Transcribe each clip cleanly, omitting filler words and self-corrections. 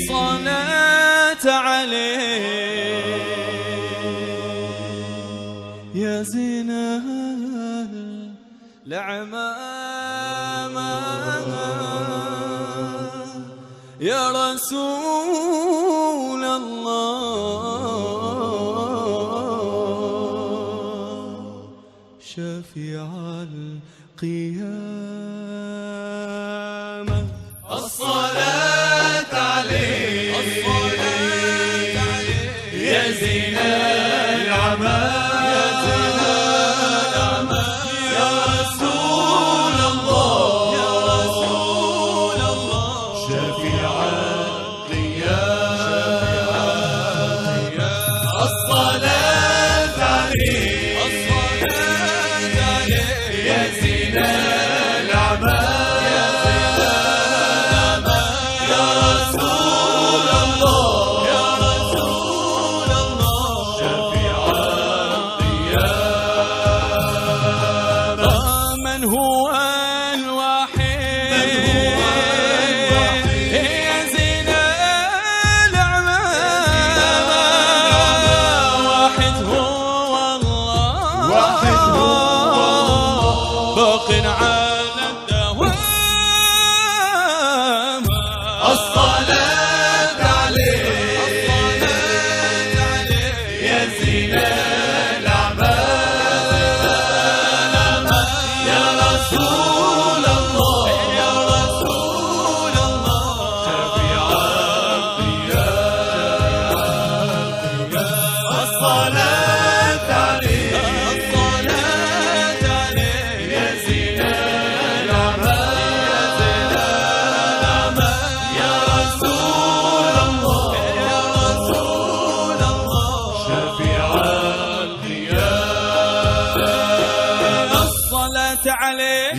الصلاة عليه يا زين العمامة يا رسول الله شفيع القيامة الصلاة عليه يا زين العمامة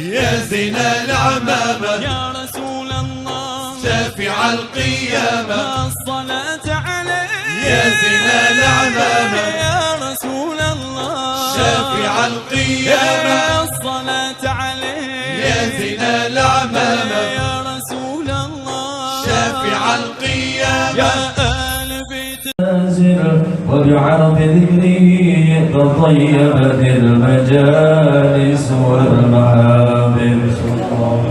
يا زين العمامة يا رسول الله شافع القيامة الصلاة عليه يا زين العمامة يا رسول الله شافع القيامة الصلاة عليه يا زين العمامة يا رسول الله شافع القيامة يا آل بيت وبعرض ذكره تطيبت المجالس والمحابر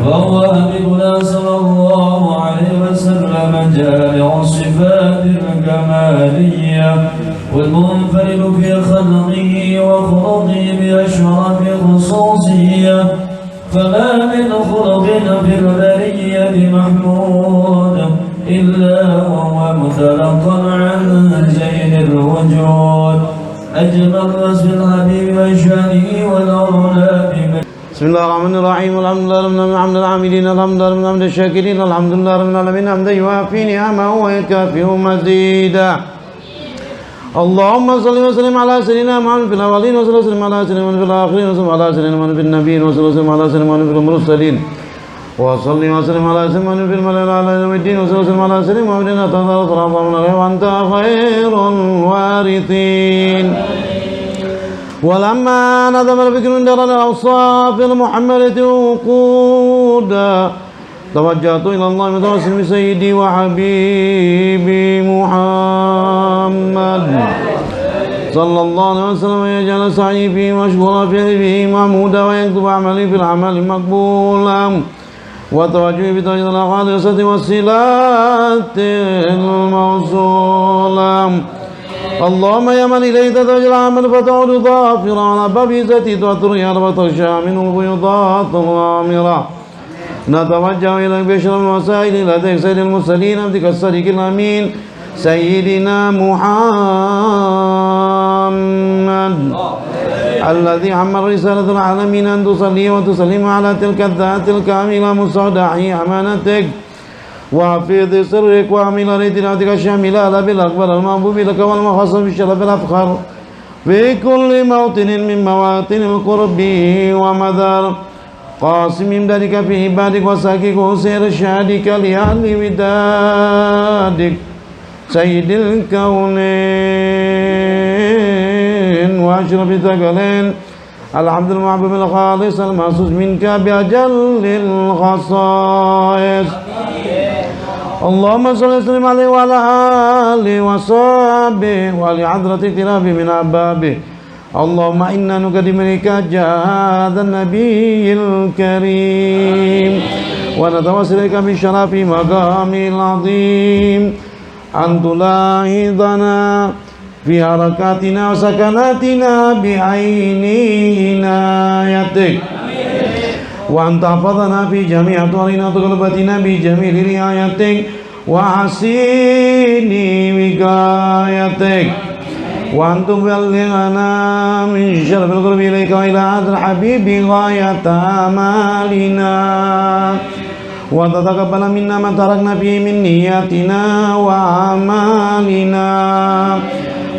فهو حبيبنا صلى الله عليه وسلم جامع الصفات الكمالية والمنفرد في خلقه وخلقه بأشرف خصوصية فما من خلق في البرية محمود إلا وهو متلقى عن زين الوجود أجمل رسم الحبيب وشانه والأولاد. بسم الله الرحمن الرحيم الحمد لله رب العالمين حمد العاملين الحمد لله من حمد الشاكرين الحمد لله رب العالمين حمدا يوافي نعمه ويكافئ مزيدا. اللهم صل وسلم على سيدنا محمد في الأولين وصل وسلم على سيدنا محمد في الآخرين وصل على سيدنا محمد في النبيين وصل وسلم على سيدنا محمد في المرسلين وصل وسلم على سيدنا محمد في الملأ الأعلى يوم الدين وصل وسلم على سيدنا محمد وأنت خير الوارثين. ولما نظم الفكر در الأوصاف المحمدة وقودا توجهت إلى الله متوسل بسيدي وحبيبي محمد صلى الله عليه وسلم يجعل سعي فيه مشكورا في به محمودا ويكتب عملي في العمل مقبولا وتوجهي بتوجه الخالصة والصلات الموصولة. اللهم يا من إليه تتوجه العمل فتعود ظافرا على باب عزتي تؤثر يا رب تغشى منه البيضات الغامرة. نتوجه إليك بأشرف الوسائل لديك سيد المرسلين عبدك الصديق الأمين سيدنا محمد الذي عمل رسالة العالمين أن تصلي وتسلم على تلك الذات الكاملة مستودع أمانتك وحفظ سرك وعمل ريتناتك الشاملة بالأكبر المحبوب لك والمخصص بالشرف الأفخر في كل موطن من مواطن القرب ومدار قاسم ذلك في عبادك وساكك وسير شهادك لأهل ودادك سيد الكونين وأشرف الثقلين الحمد المحبوب الخالص المخصوص منك بأجل الخصائص. اللهم صل وسلم عليه وعلى آله وصحبه وعلى حضرة اقترابه من أحبابه. اللهم إنا نقدم إليك هذا النبي الكريم ونتوسل إليك بشرف مقامه العظيم أن تلاحظنا في حركاتنا وسكناتنا بعين عنايتك وأن تحفظنا في جميع أطوارنا وتقلباتنا بجميل رعايتك وحسين وقايتك وأن تبلغنا من شرف القرب إليك وإلى هذا الحبيب غاية آمالنا وتتقبل منا ما تركنا فيه من نياتنا وأعمالنا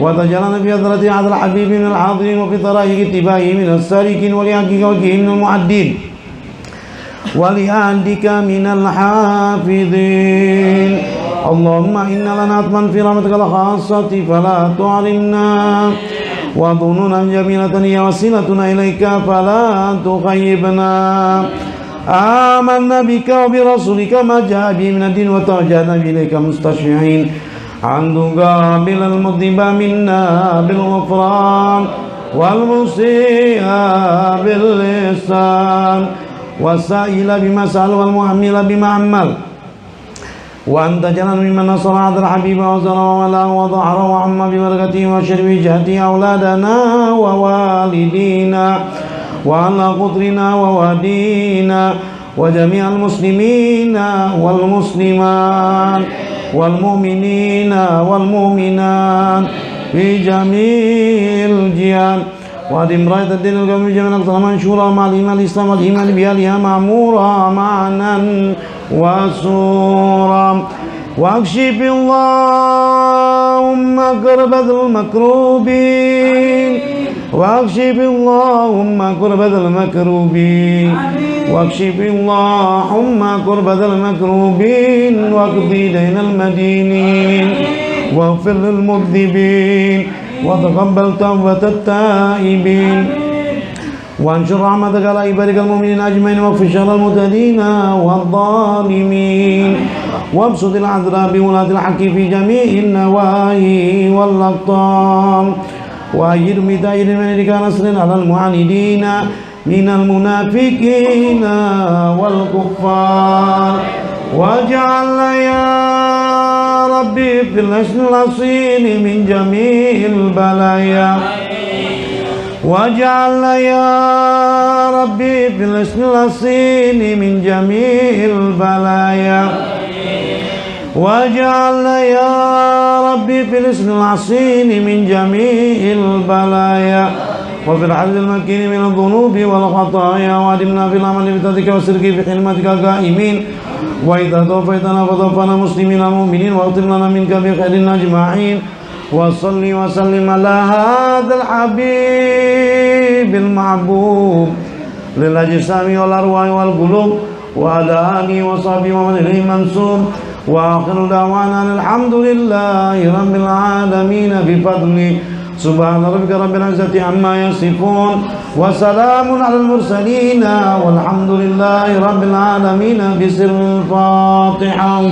وتجعلنا في حضرة هذا الحبيب من الحاضرين وفي طرائق اتباعه من السالكين ولحقك وجهه من المعدين ولأهلك من الحافظين. اللهم إنا لنا أطمن في رحمتك الخاصة فلا تعلمنا وظنونا جميلة هي وسيلتنا إليك فلا تخيبنا. آمنا بك وبرسولك ما جاء به من الدين وتوجهنا إليك مستشفعين أن تقابل المذنب منا بالغفران والمسيء باللسان والسائل بما سأل والمحمل بما عمل وأن تجعلنا ممن نصر هذا الحبيب وزر وله وظهر وعم ببركته وشر وجهته أولادنا ووالدينا وعلى قدرنا ووادينا وجميع المسلمين والمسلمات والمؤمنين والمؤمنات في جميع الجهات وأدم راية الدين القومي جميعا أكثر منشورا مع الإيمان الإسلام والإيمان بأهلها معمورا معنا وسورا واكشف اللهم كربة المكروبين واكشف اللهم كربة المكروبين واكشف اللهم كربة المكروبين واقضي دين المدينين واغفر للمذنبين وتقبل توبة التائبين وانشر رحمتك على عبادك المؤمنين أجمعين واغفر شر المعتدين والظالمين وابسط العذراء بولاة الحق في جميع النواحي والأقطار وأيد بتأييد من يدك نصر على المعاندين من المنافقين والكفار واجعل يا ربي في الحسن الأصيل من جميع البلايا واجعل يا ربي في الحسن الأصيل من جميع البلايا واجعل يا ربي في الحسن الأصيل من جميع البلايا وفي الحل المكين من الذنوب والخطايا وادمنا في العمل بتدك وسرك في حلمتك قائمين وإذا توفيتنا فتوفنا مسلمين مؤمنين واغفر لنا منك بخير أجمعين وصل وسلم على هذا الحبيب المحبوب للأجسام والأرواح والقلوب وعلى آله وصحبه ومن إليه منسوب وآخر دعوانا الحمد لله رب العالمين بفضله سبحان ربك رب العزة عما يصفون وسلام على المرسلين والحمد لله رب العالمين بسر الفاتحة.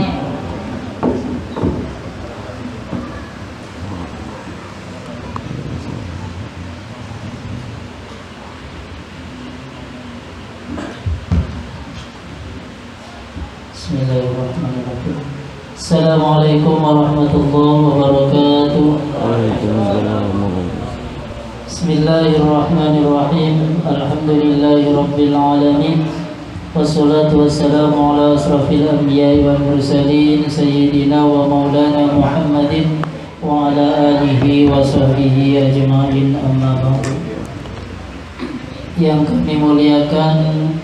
Bismillahirrahmanirrahim. Assalamualaikum warahmatullahi wabarakatuh. Bismillahirrahmanirrahim. Alhamdulillahi rabbil alamin. Wassalatu wassalamu ala asrafil anbiya'i wal mursalin sayyidina wa maulana Muhammadin wa ala alihi wa sahbihi ajma'in, amma ba'du. Yang kami muliakan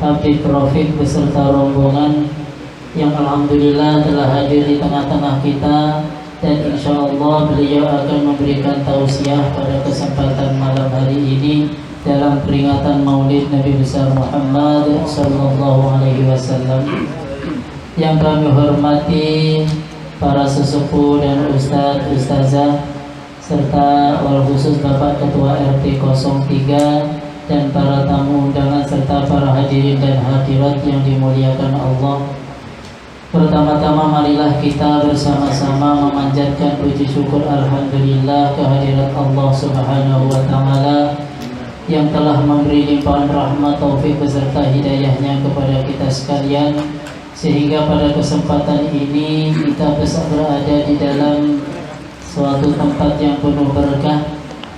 Habib Rafiq beserta rombongan yang alhamdulillah telah hadir di tengah-tengah kita, dan insya Allah beliau akan memberikan tausiah pada kesempatan malam hari ini dalam peringatan Maulid Nabi besar Muhammad sallallahu alaihi wasallam. Yang kami hormati para sesepuh dan ustadz, ustazah, serta wal khusus Bapak Ketua RT 03 dan para tamu undangan serta para hadirin dan hadirat yang dimuliakan Allah. Pertama-tama marilah kita bersama-sama memanjatkan puji syukur alhamdulillah kehadirat Allah Subhanahu wa taala yang telah memberi limpahan rahmat, taufik beserta hidayahnya kepada kita sekalian, sehingga pada kesempatan ini kita bisa berada di dalam suatu tempat yang penuh berkah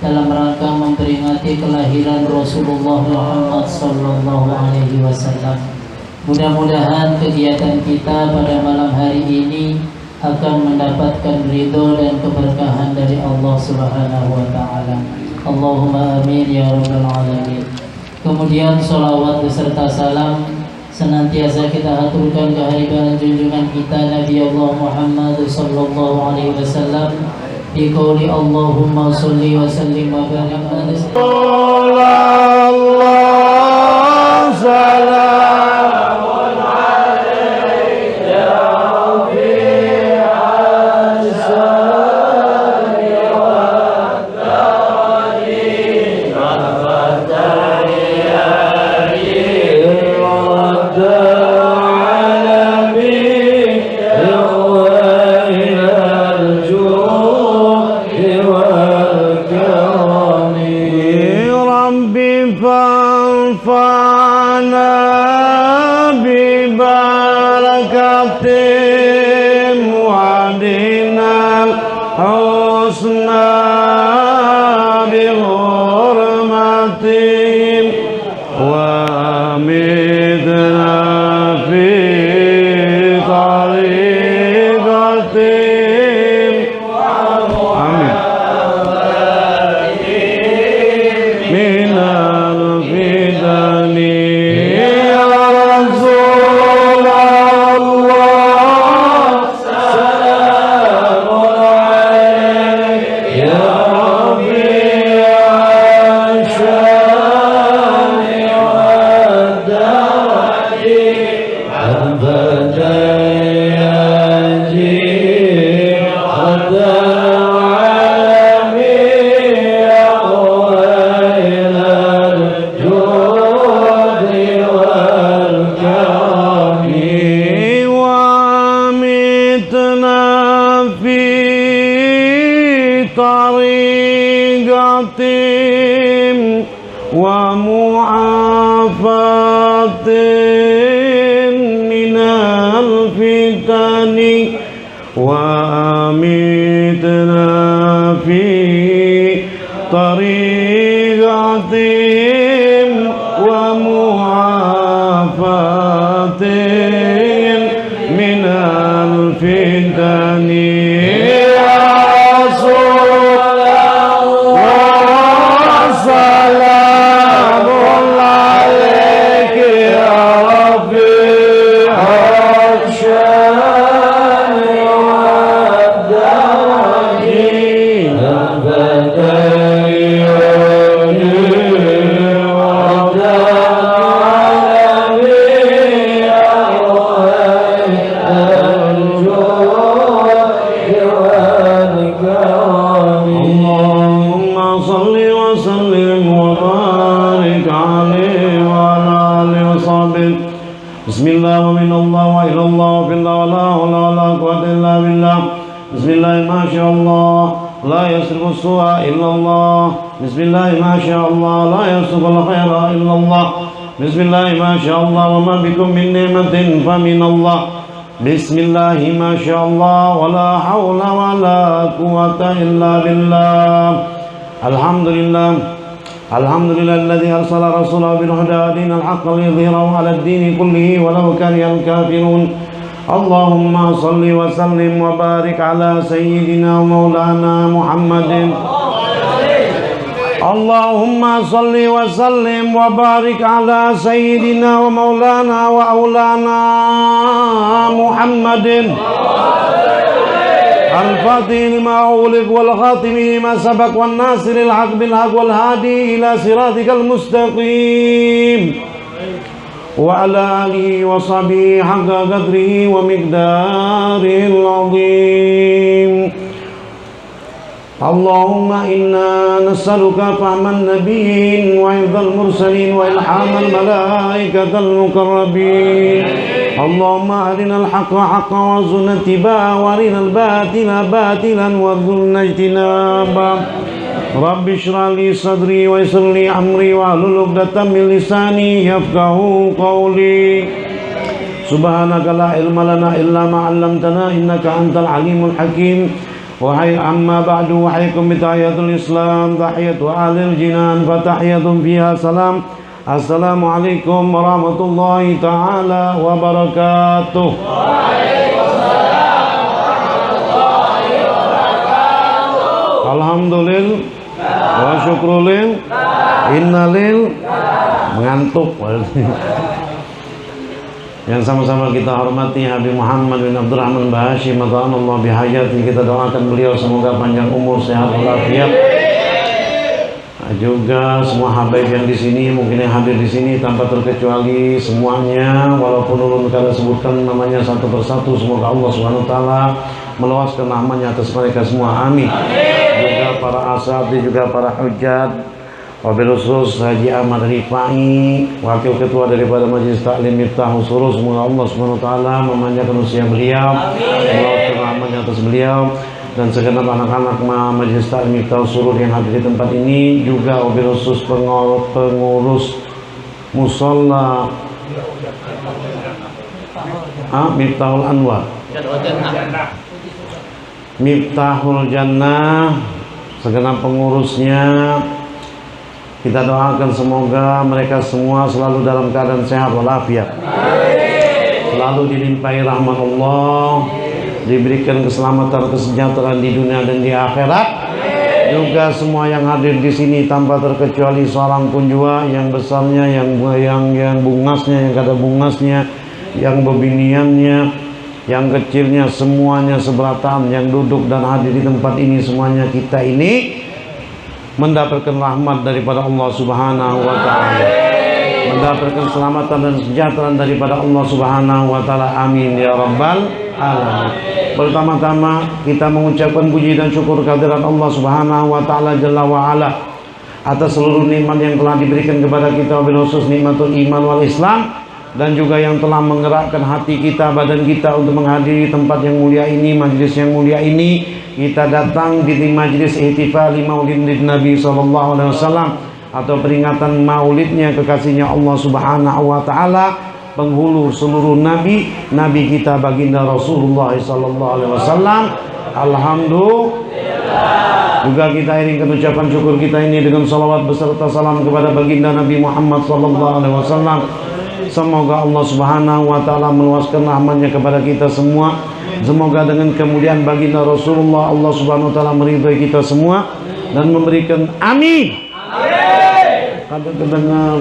dalam rangka memperingati kelahiran Rasulullah Muhammad sallallahu alaihi wasallam. Mudah-mudahan kegiatan kita pada malam hari ini akan mendapatkan ridho dan keberkahan dari Allah Subhanahu wa taala. Allahumma amin ya rabbal alamin. Kemudian sholawat beserta salam senantiasa kita aturkan kehadiran junjungan kita Nabi Allah Muhammad sallallahu alaihi wasallam di qauli Allahumma sholli wa sallim wa barik ala بسم الله ما شاء الله ولا حول ولا قوة إلا بالله الحمد لله الذي أرسل رسوله بالهدى ودين الحق ليظهره على الدين كله ولو كره الكافرون اللهم صل وسلم وبارك على سيدنا ومولانا محمد اللهم صل وسلم وبارك على سيدنا ومولانا وأولانا محمد الفاتح لما أغلق والخاتم لما سبق والناصر الحق بالحق والهادي إلى صراطك المستقيم وعلى آله وصحبه حق قدره ومقداره العظيم اللهم إنا نسألك فهم النبيين وحفظ المرسلين وإلحام الملائكة المقربين اللهم أرنا الحق حقا وارزقنا اتباعه وأرنا الباطل باطلا وارزقنا اجتنابه رب اشرح لي صدري ويسر لي أمري واحلل عقدة من لساني يفقهوا قولي سبحانك لا علم لنا إلا ما علمتنا إنك أنت العليم الحكيم وحي أما بعد وحيكم بتحية الإسلام تحية أهل الجنان فتحية فيها سلام السلام عليكم ورحمة الله تعالى وبركاته. Alhamdulillah wa syukrulillah innalil mengantuk. Yang sama-sama kita hormati Habib Muhammad bin Abdurrahman Bahashim Allah bihayati, kita doakan beliau semoga panjang umur, sehat walafiat. Juga semua habaib yang di sini, mungkin yang hadir di sini tanpa terkecuali semuanya, walaupun ulun kada sebutkan namanya satu persatu, semoga Allah Subhanahu wa taala meluaskan rahmatnya atas mereka semua, amin. Juga para asatidz, juga para hujjat, wabil khusus Haji Ahmad Rifai, wakil ketua daripada Majelis Taklim Miftahul Surur, semoga Allah Subhanahu wa taala memanjangkan usia beliau, meluaskan rahmatnya atas beliau, dan segenap anak-anak Majelis Taklim Miftahul Surur yang hadir di tempat ini, juga wabil khusus pengurus musola Miftahul Anwar, Miftahul Jannah, segenap pengurusnya. Kita doakan semoga mereka semua selalu dalam keadaan sehat walafiat, selalu dilimpahi rahmat Allah, diberikan keselamatan, kesejahteraan di dunia dan di akhirat. Juga semua yang hadir di sini tanpa terkecuali seorang pun juga, yang besarnya, yang bungasnya, yang kada bungasnya, yang bebiniannya, yang kecilnya, semuanya seberatan yang duduk dan hadir di tempat ini, semuanya kita ini mendapatkan rahmat daripada Allah Subhanahu wa taala, mendapatkan keselamatan dan kesejahteraan daripada Allah Subhanahu wa taala, amin ya rabbal alamin. Pertama-tama kita mengucapkan puji dan syukur kehadirat Allah Subhanahu wa taala jalla wa ala atas seluruh nikmat yang telah diberikan kepada kita, wabil khusus nikmatul iman wal Islam, dan juga yang telah menggerakkan hati kita, badan kita untuk menghadiri tempat yang mulia ini, majlis yang mulia ini. Kita datang di majlis ihtifali maulid Nabi SAW, atau peringatan maulidnya kekasihnya Allah Subhanahu wa taala, penghulu seluruh nabi kita baginda Rasulullah SAW. Alhamdulillah. Juga kita iringkan ucapan syukur kita ini dengan salawat beserta salam kepada baginda Nabi Muhammad SAW. Semoga Allah Subhanahu wa taala meluaskan rahmatnya kepada kita semua. Semoga dengan kemuliaan baginda Rasulullah, Allah Subhanahu wa taala meridhai kita semua dan memberikan amin. Kada kedengar.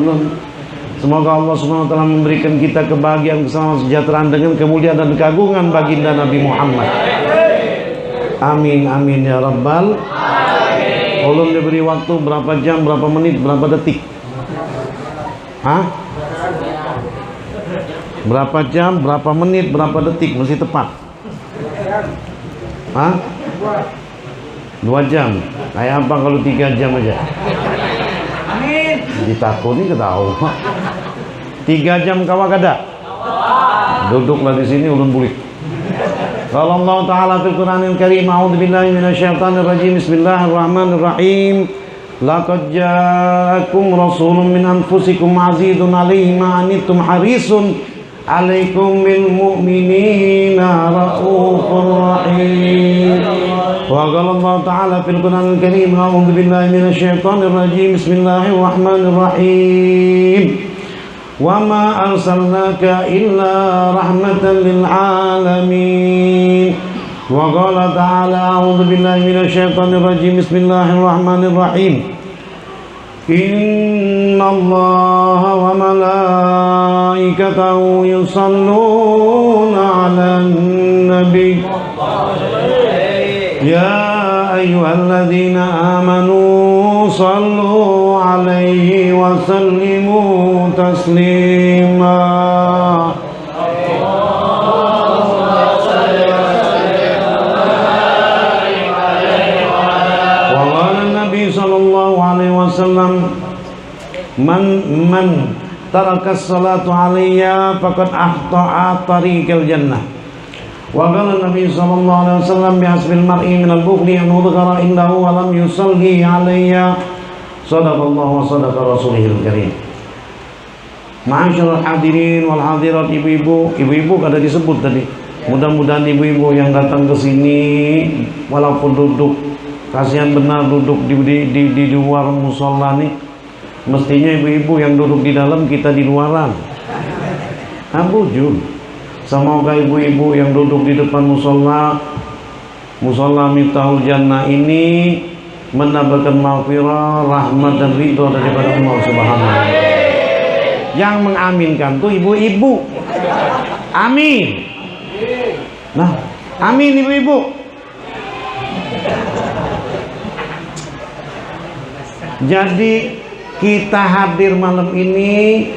Semoga Allah Subhanahu wa taala memberikan kita kebahagiaan, keselamatan, kesejahteraan dengan kemuliaan dan keagungan baginda Nabi Muhammad. Amin amin ya rabbal alamin. Ulun diberi waktu berapa jam, berapa menit, berapa detik? Berapa jam, berapa menit, berapa detik mesti tepat? 2 jam. Kayak apa kalau 3 jam aja? Amin. Ditakuni ketahu. 3 jam kawa kada? Duduklah di sini ulun bulik. Qala Allah Ta'ala fil Qur'anil Karim, a'udzubillahi minasyaitonir rajim. Bismillahirrahmanirrahim. Laqad ja'akum rasulun min anfusikum 'azizun 'alaihi ma 'anittum harisun 'alaikum bil mu'minina raufur rahim. Wa qala Allah Ta'ala fil Qur'anil Karim, a'udzubillahi minasyaitonir rajim. Bismillahirrahmanirrahim. Wa ma arsalnaka illa rahmatan lil alamin. Wa qala ta'ala, a'udzu billahi minasyaitonir rajim. Bismillahirrahmanirrahim. Innallaha wa malaikatahu yusalluna 'alan nabi. Ya ayyuhalladzina amanu sallu 'alaihi wa sallimu taslima. Wa qala Nabi sallallahu alaihi wasallam man tarakas salatu alayya faqad ahta'a tariqal jannah. Wa qala Nabi sallallahu alaihi wasallam bihasbil mar'i minal bukhli an yudhkara indahu wa lam yusalli alayya. Sadaqallahu wa sadaqa rasulihil karim. Ma'asyiral hadirin wal hadirat, ibu-ibu kada disebut tadi. Mudah-mudahan ibu-ibu yang datang ke sini walaupun duduk, kasihan benar duduk di luar musola nih. Mestinya ibu-ibu yang duduk di dalam, kita di luaran. Abujur. Semoga ibu-ibu yang duduk di depan musola Miftahul Jannah ini mendapatkan maghfirah, rahmat dan ridho daripada Allah Subhanahu wa taala. Yang mengaminkan tuh ibu-ibu. Amin. Nah, amin ibu-ibu. Jadi kita hadir malam ini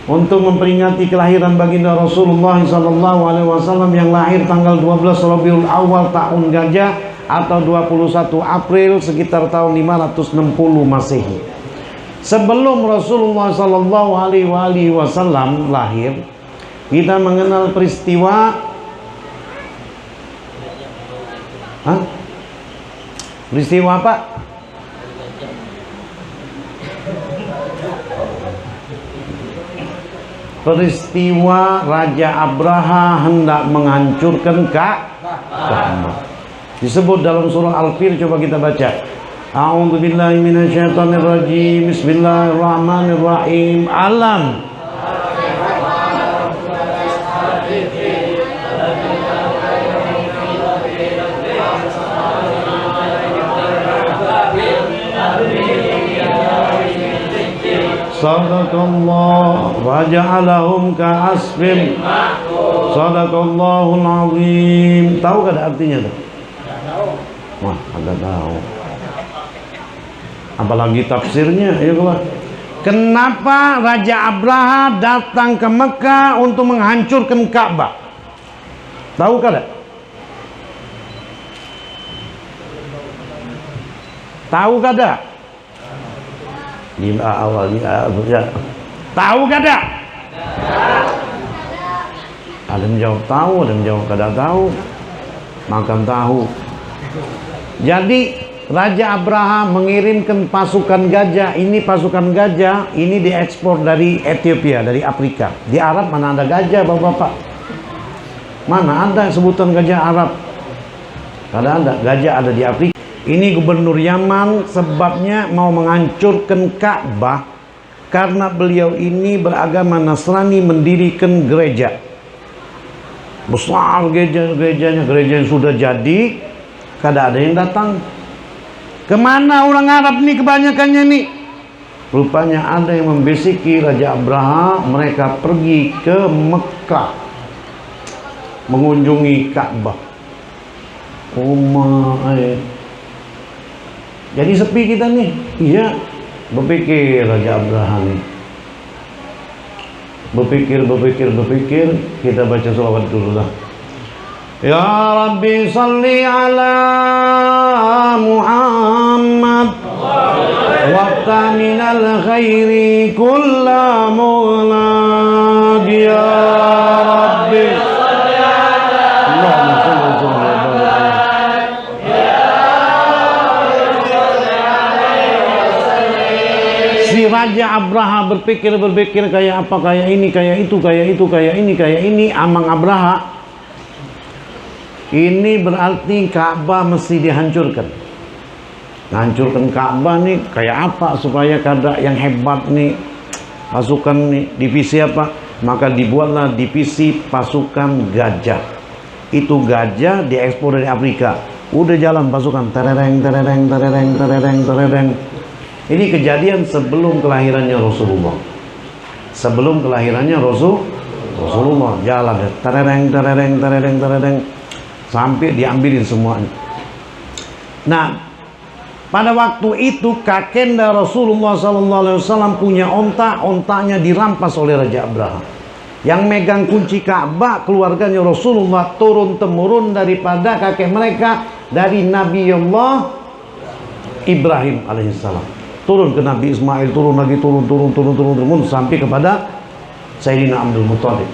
untuk memperingati kelahiran baginda Rasulullah SAW yang lahir tanggal 12 Rabiul Awal tahun Gajah atau 21 April sekitar tahun 560 Masehi. Sebelum Rasulullah SAW lahir, kita mengenal peristiwa peristiwa apa? Peristiwa Raja Abraha hendak menghancurkan Ka'bah. Disebut dalam surah Al-Fil, coba kita baca. A'udzu billahi minasyaitonir rajim. Bismillahirrahmanirrahim. Alam Sadaqallah wa ja'alahum ka'asfin. Sadaqallahul azim. Tahu gak ada artinya tuh? Wah, agak tahu. Apalagi tafsirnya, ya Allah. Kenapa Raja Abraha datang ke Mekah untuk menghancurkan Ka'bah? Tahu kada? Tahu kada? Lima awalnya tahu kada? Ada yang jawab tahu, ada yang jawab kada tahu. Makan tahu. Jadi Raja Abraha mengirimkan pasukan gajah. Ini pasukan gajah ini diekspor dari Ethiopia, dari Afrika. Di Arab mana ada gajah, bapak-bapak? Mana ada sebutan gajah Arab? Kada ada. Gajah ada di Afrika. Ini gubernur Yaman, sebabnya mau menghancurkan Ka'bah karena beliau ini beragama Nasrani, mendirikan gereja besar. Gereja yang sudah jadi, kada ada yang datang. Kemana orang Arab nih kebanyakannya nih? Rupanya ada yang membisiki Raja Abraha, mereka pergi ke Mekah mengunjungi Ka'bah. Jadi sepi kita nih. Iya, berpikir Raja Abraha nih. Berpikir, kita baca sholawat dulu lah. Ya Rabbi salli ala Muhammad waqta minal khairi kulla mulad. Ya Rabbi salli ala Si Raja Abraha berpikir kayak apa, kayak ini, kayak itu, kayak itu, kayak ini, Amang Abraha. Ini berarti Ka'bah mesti dihancurkan. Hancurkan Ka'bah nih kayak apa supaya kada yang hebat nih pasukan nih, divisi apa? Maka dibuatlah divisi pasukan gajah. Itu gajah diekspor dari Afrika. Udah jalan pasukan terereng. Ini kejadian sebelum kelahirannya Rasulullah. Sebelum kelahirannya Rasulullah jalan terereng sampai diambilin semuanya. Nah, pada waktu itu kakenda Rasulullah SAW punya ontanya dirampas oleh Raja Abraha. Yang megang kunci Ka'bah keluarganya Rasulullah, turun temurun daripada kakek mereka, dari Nabi Allah Ibrahim alaihissalam. turun ke Nabi Ismail, turun lagi, turun sampai kepada Sayyidina Abdul Muthalib.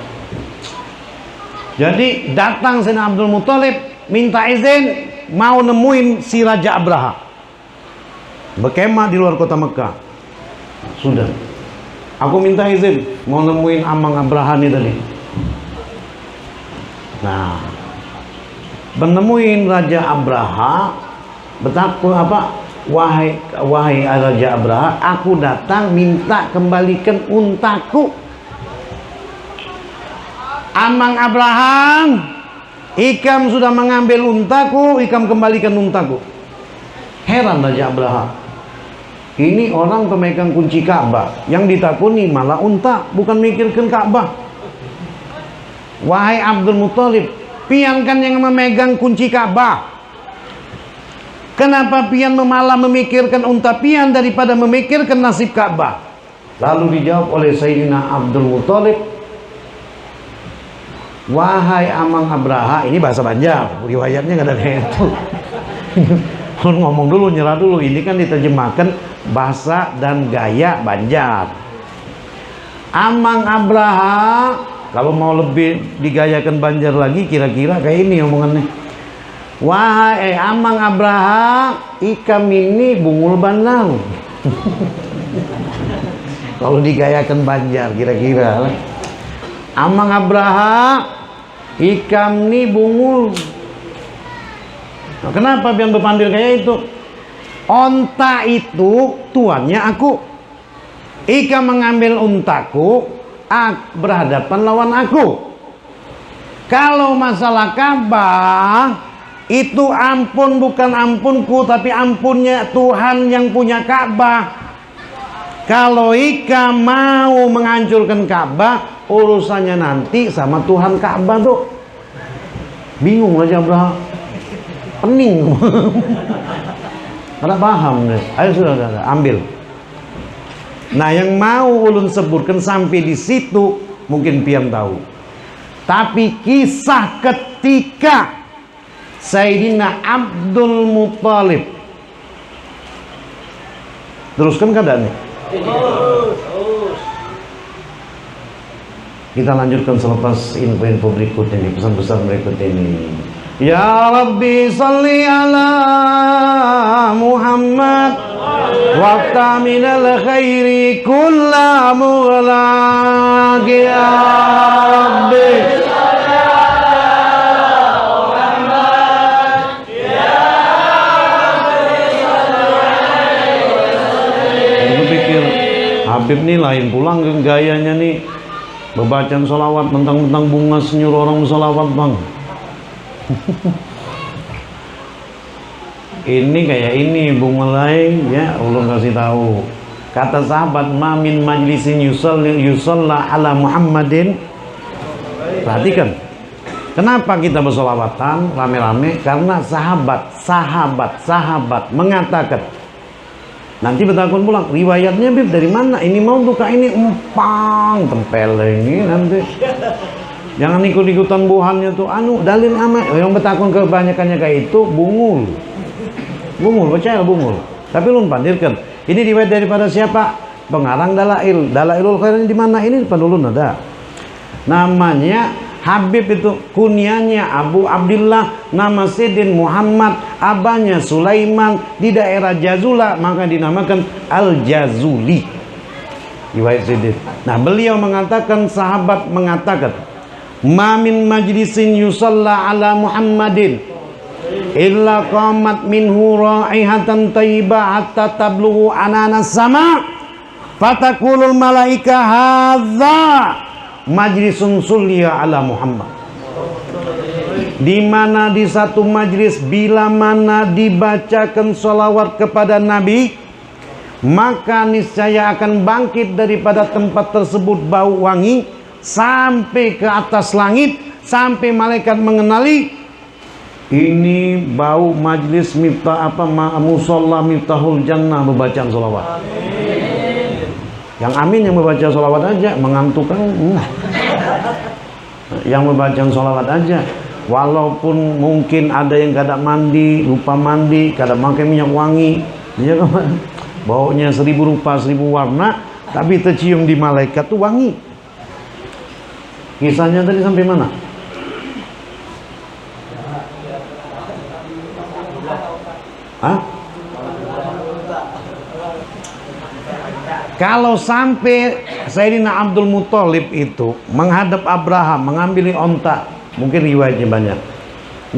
Jadi datang Sayyidina Abdul Muthalib minta izin mau nemuin si Raja Abraha berkemah di luar kota Mekah. Sudah, aku minta izin mau nemuin Amang Abraha nih tadi. Nah, menemuin Raja Abraha, betapa apa? Wahai Raja Abraha, aku datang minta kembalikan untaku. Amang Abraham, ikam sudah mengambil untaku, ikam kembalikan untaku. Heran Raja Abraha, ini orang pemegang kunci Ka'bah, yang ditakuni malah unta, bukan mikirkan Ka'bah. Wahai Abdul Muthalib, pian kan yang memegang kunci Ka'bah. Kenapa pian malah memikirkan unta pian daripada memikirkan nasib Ka'bah? Lalu dijawab oleh Sayyidina Abdul Muthalib, wahai Amang Abraha, ini bahasa Banjar, riwayatnya nggak ada kayak itu. Ngomong dulu, nyerah dulu. Ini kan diterjemahkan bahasa dan gaya Banjar. Amang Abraha, kalau mau lebih digayakan Banjar lagi, kira-kira kayak ini omongannya. Wahai Amang Abraha, ikam ini bungul bandar. Kalau digayakan Banjar, kira-kira Amang Abraha, ikam ini bungul. Nah, kenapa pian berpandir kayak itu? Onta itu tuannya aku. Ikam mengambil untaku, berhadapan lawan aku. Kalau masalah Ka'bah, itu ampun bukan ampunku, tapi ampunnya Tuhan yang punya Ka'bah. Kalau ikam mau menghancurkan Ka'bah, urusannya nanti sama Tuhan Ka'bah tuh. Bingung Raja Abraha, pening. Karena paham deh. Ayo sudah, ambil. Nah, yang mau ulun sebutkan sampai di situ mungkin pian tahu. Tapi kisah ketika Sayyidina Abdul Muthalib, teruskan keadaannya. Kita lanjutkan selepas info-info berikut ini, pesan-pesan berikut ini. Ya Rabbi salli ala Muhammad waqta minal khairi kulla mughlaq. Ya Rabbi Habib nih lain pulang ke gayanya nih, berbacaan sholawat mentang-mentang bunga senyuruh orang sholawat bang. Ini kayak ini bunga lain ya, ulun kasih tahu. Kata sahabat, mamin majlisin yusalla ala Muhammadin. Perhatikan, kenapa kita bersolawatan rame-rame? Karena sahabat mengatakan. Nanti bertakun pulang, riwayatnya Bib dari mana? Ini mau buka ini empang tempel ini nanti. Jangan ikut-ikutan buhannya tuh. Dalil amat. Yang bertakun kebanyakannya kayak itu bungul, percaya bungul. Tapi lu pandirkan. Ini riwayat daripada siapa? Pengarang Dalailul Khair di mana? Ini depan ulun ada. Namanya Habib itu, kunyanya Abu Abdullah, nama Sidin Muhammad, abahnya Sulaiman, di daerah Jazula, maka dinamakan Al-Jazuli. Riwayat Sidin. Nah, beliau mengatakan, sahabat mengatakan, ma min majlisin yusalla ala Muhammadin illa qamat minhu raihatan tayyibah hatta tablughu ananas sama fatakulul malaika hadza majlisun sulliya ala Muhammad. Di mana di satu majlis bila mana dibacakan sholawat kepada Nabi, maka niscaya akan bangkit daripada tempat tersebut bau wangi sampai ke atas langit, sampai malaikat mengenali ini bau majlis musolla miftahul jannah, bacaan sholawat. Yang amin yang membaca sholawat aja, mengantukkan yang membaca sholawat aja. Walaupun mungkin ada yang kadang mandi, lupa mandi, kadang pakai minyak wangi, dia baunya 1000 rupa 1000 warna, tapi tercium di malaikat tuh wangi. Kisahnya tadi sampai mana? Hah? Kalau sampai Sayyidina Abdul Muthalib itu menghadap Abraham, mengambil onta, mungkin riwayatnya banyak.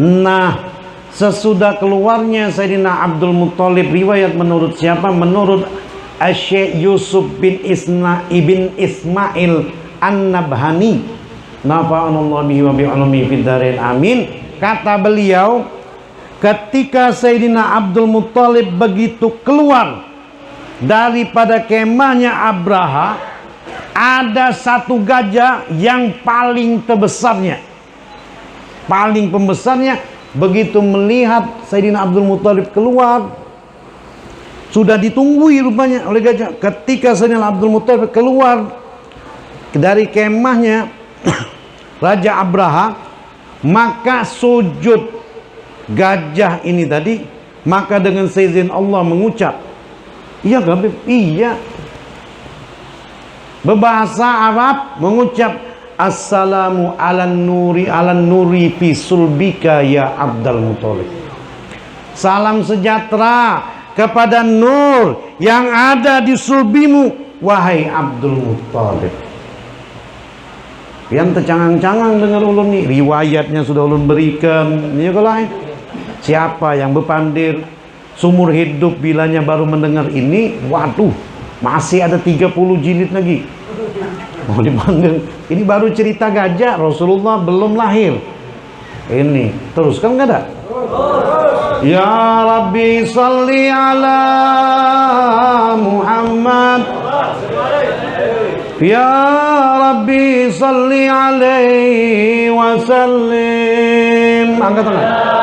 Nah, sesudah keluarnya Sayyidina Abdul Muthalib, riwayat menurut siapa? Menurut Syekh Yusuf bin Ismail An-Nabhani, nafa'anallahu bihi wa bi'ulumi fid dharain amin. Kata beliau, ketika Sayyidina Abdul Muthalib begitu keluar daripada kemahnya Abraha, ada satu gajah yang paling terbesarnya, paling pembesarnya. Begitu melihat Sayyidina Abdul Muthalib keluar, sudah ditunggui rupanya oleh gajah. Ketika Sayyidina Abdul Muthalib keluar dari kemahnya Raja Abraha, maka sujud gajah ini tadi, maka dengan seizin Allah mengucap, iya Habib, iya. Berbahasa Arab mengucap, assalamu ala nuri fi sulbika ya Abdul Muthalib. Salam sejahtera kepada nur yang ada di sulbimu, wahai Abdul Muthalib. Yang tercangang-cangang dengan ulun ini, riwayatnya sudah ulun berikan. Ini kalau siapa yang berpandir sumur hidup bilanya baru mendengar ini, waduh, masih ada 30 jilid lagi mau dipanggil. Ini baru cerita gajah, Rasulullah belum lahir. Ini teruskan nggak ada? Ya Rabbi salli ala Muhammad, ya Rabbi salli alaihi wasallim. Angkat tangan.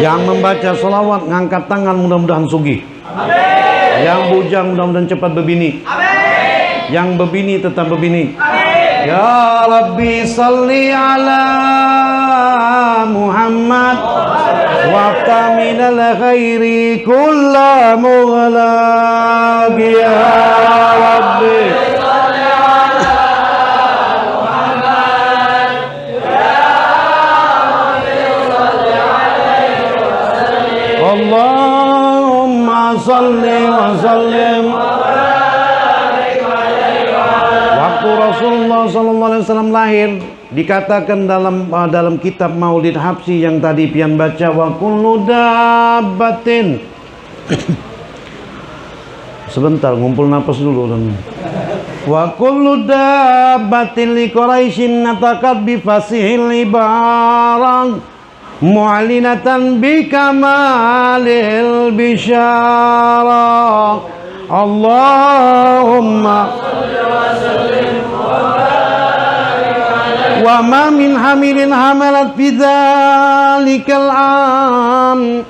Yang membaca sholawat ngangkat tangan, mudah-mudahan sugih. Amin. Yang bujang mudah-mudahan cepat berbini. Amin. Yang berbini tetap berbini. Amin. Ya Rabbi salli ala Muhammad wa minal khairi kulla mughlaq ya Rabbi. Allahumma salli wa sallim. Waktu Rasulullah SAW lahir, dikatakan dalam kitab Maulid Habsyi yang tadi pian baca, wa kullu dabbatin. Sebentar, ngumpul napas dulu. Wa kullu dabbatin li Quraisyin natakat bi fasihil ibarang mu'linatan bi kamalil bisyara. Allahumma wa ma min hamilin hamalat fi dzalikal am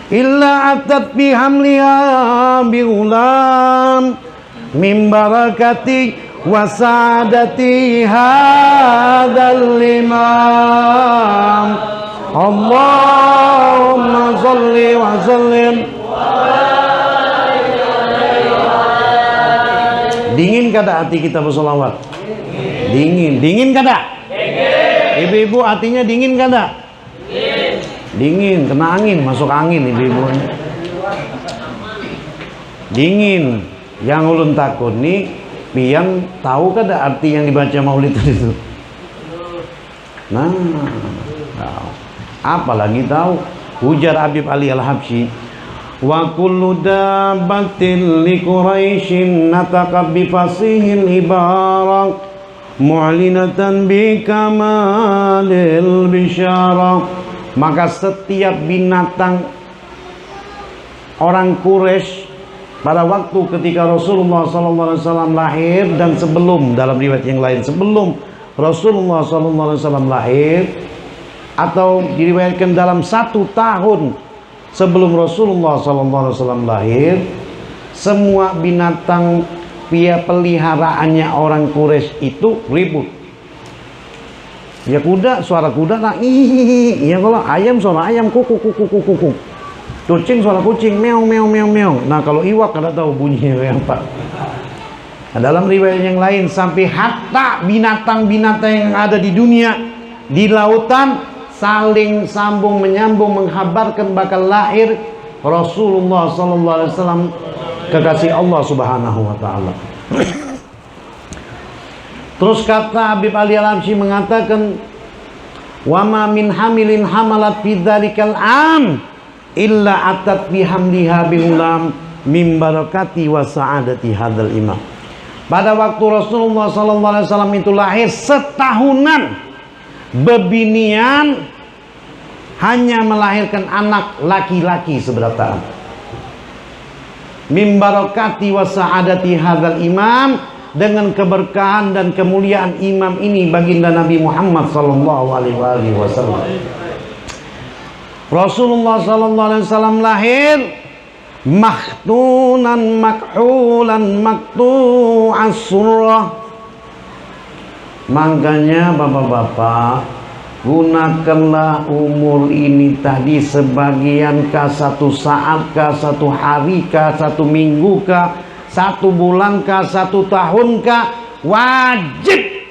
illa atat bi hamliha bi ghulam min barakati wa sa'adati hadzal imam. Allahumma salli wa sallim. Dingin kada hati kita bersolawat? Dingin. Dingin kada? Ibu-ibu hatinya dingin kada? Dingin, kena angin, masuk angin ibu-ibu. Dingin. Yang ulun takut nih, pian tahu kada arti yang dibaca maulid itu? Nah, apalagi tahu. Ujar Habib Ali Al-Habsyi, wa kullu dabbatin li Quraisyin nataqab bi fasihil ibarah mu'linatan bi kamalil bisyara. Maka setiap binatang orang Quraisy pada waktu ketika Rasulullah SAW lahir dan sebelum, dalam riwayat yang lain sebelum Rasulullah SAW lahir, atau diriwayatkan dalam 1 tahun sebelum Rasulullah SAW lahir, semua binatang peliharaannya orang Quraisy itu ribut. Ya kuda, suara kuda lah. Ya kalau ayam suara ayam, kuku kuku kuku kuku. Kucing suara kucing, meow meow meow meow. Nah kalau iwak kada tahu bunyinya kayak apa. Nah, dalam riwayat yang lain sampai hatta binatang-binatang yang ada di dunia, di lautan saling sambung menyambung menghabarkan bakal lahir Rasulullah sallallahu alaihi wasallam, kekasih Allah Subhanahu wa taala. Terus kata Habib Ali Al-Habsyi mengatakan, wa ma min hamilin hamalat fi dzalikal am illa atat bi hamliha bihulam min barakati wa sa'adati hadzal imam. Pada waktu Rasulullah sallallahu alaihi wasallam itu lahir, setahunan bebinian hanya melahirkan anak laki-laki seberapa. Min barakati wa sa'adati hadzal imam, dengan keberkahan dan kemuliaan imam ini baginda Nabi Muhammad sallallahu alaihi wasallam. Rasulullah sallallahu alaihi wasallam lahir makhtunan makhulan maktu'as surah. Makanya bapak-bapak, gunakanlah umur ini tadi sebagian kah, satu saat kah, satu hari kah, satu minggu kah, satu bulan kah, satu tahun kah, wajib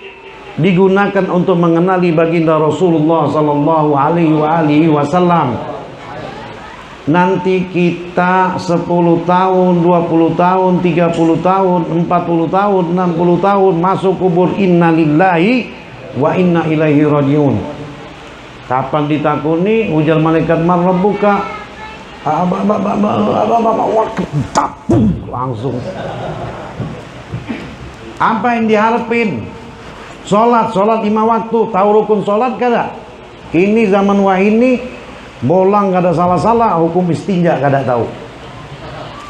digunakan untuk mengenali baginda Rasulullah sallallahu alaihi wasallam. Nanti kita 10 tahun, 20 tahun, 30 tahun, 40 tahun, 60 tahun masuk kubur, innalillahi wa inna ilaihi rajiun. Kapan ditakuni ujar malaikat man rabbuka, langsung. Apa yang diharapin? Sholat 5 waktu. Tahu rukun sholat kada? Ini zaman wahini bolang kada salah-salah, hukum istinja kada tahu.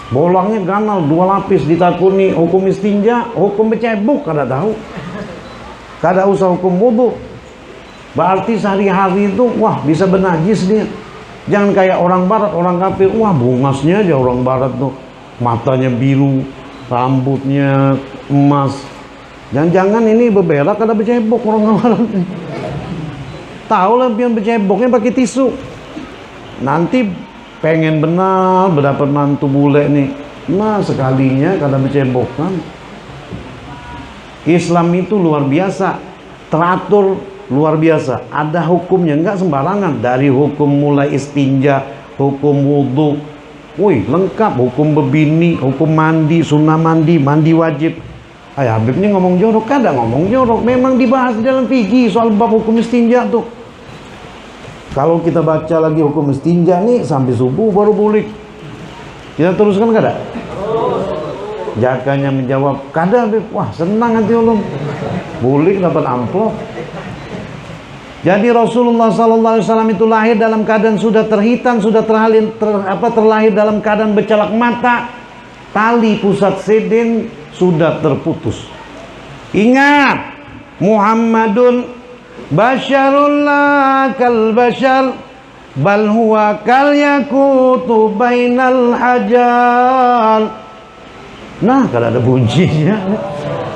Bolangnya ganal 2 lapis ditakuni, hukum istinja, hukum becebok kada tahu. Kada usah hukum wudu. Berarti sehari-hari itu wah bisa benajis dia. Jangan kayak orang barat, orang kafir, wah bungasnya aja orang barat tuh, matanya biru, rambutnya emas. Jangan-jangan ini beberak kada becebok orang barat. Tahu lah pian beceboknya pakai tisu. Nanti pengen benar berdapat mantu bule nih, nah sekalinya kada becebok kan. Islam itu luar biasa, teratur luar biasa, ada hukumnya, enggak sembarangan. Dari hukum mulai istinja, hukum wudhu, wih lengkap, hukum bebini, hukum mandi, sunnah mandi, mandi wajib. Ayah Habib ini ngomong jorok, kada ngomong jorok, memang dibahas dalam fikih soal bab hukum istinja tuh. Kalau kita baca lagi hukum istinja nih sampai subuh baru bulik. Kita teruskan kada? Jakanya menjawab, kada Habib, wah senang hati ulun, bulik dapat amplop. Jadi Rasulullah sallallahu alaihi wasallam itu lahir dalam keadaan sudah terhitan, sudah terlahir dalam keadaan bercelak mata, tali pusat sedin sudah terputus. Ingat, Muhammadun basyarul la kal basyar bal huwa kal yakutu bainal hajar. Nah, kalau ada bunyinya,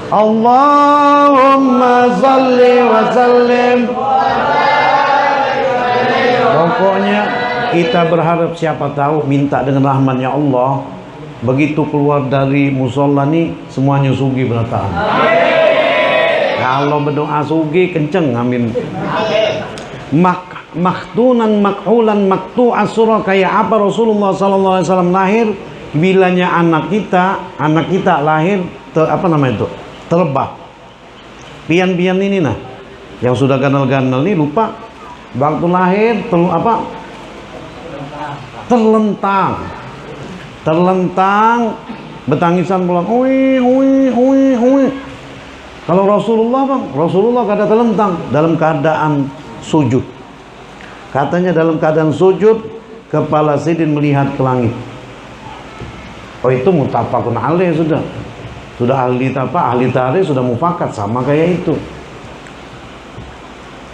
Allahumma salli wa sallim. Pokoknya kita berharap, siapa tahu minta dengan rahmatnya Allah, begitu keluar dari musola nih semuanya sugi berataan. Kalau berdoa sugi kenceng, amin. Makhtunan makhulan maktu'as surah, kayak apa Rasulullah sallallahu alaihi wasallam lahir, bilanya anak kita lahir terlebah. Pian-pian ini nah, yang sudah ganal-ganal nih lupa waktu lahir terlentang betangisan pulang, ui. Kalau Rasulullah kada terlentang, dalam keadaan sujud. Katanya dalam keadaan sujud kepala sidin melihat ke langit. Oh, itu mutafakun alaih sudah ahli tarikh sudah mufakat sama kayak itu.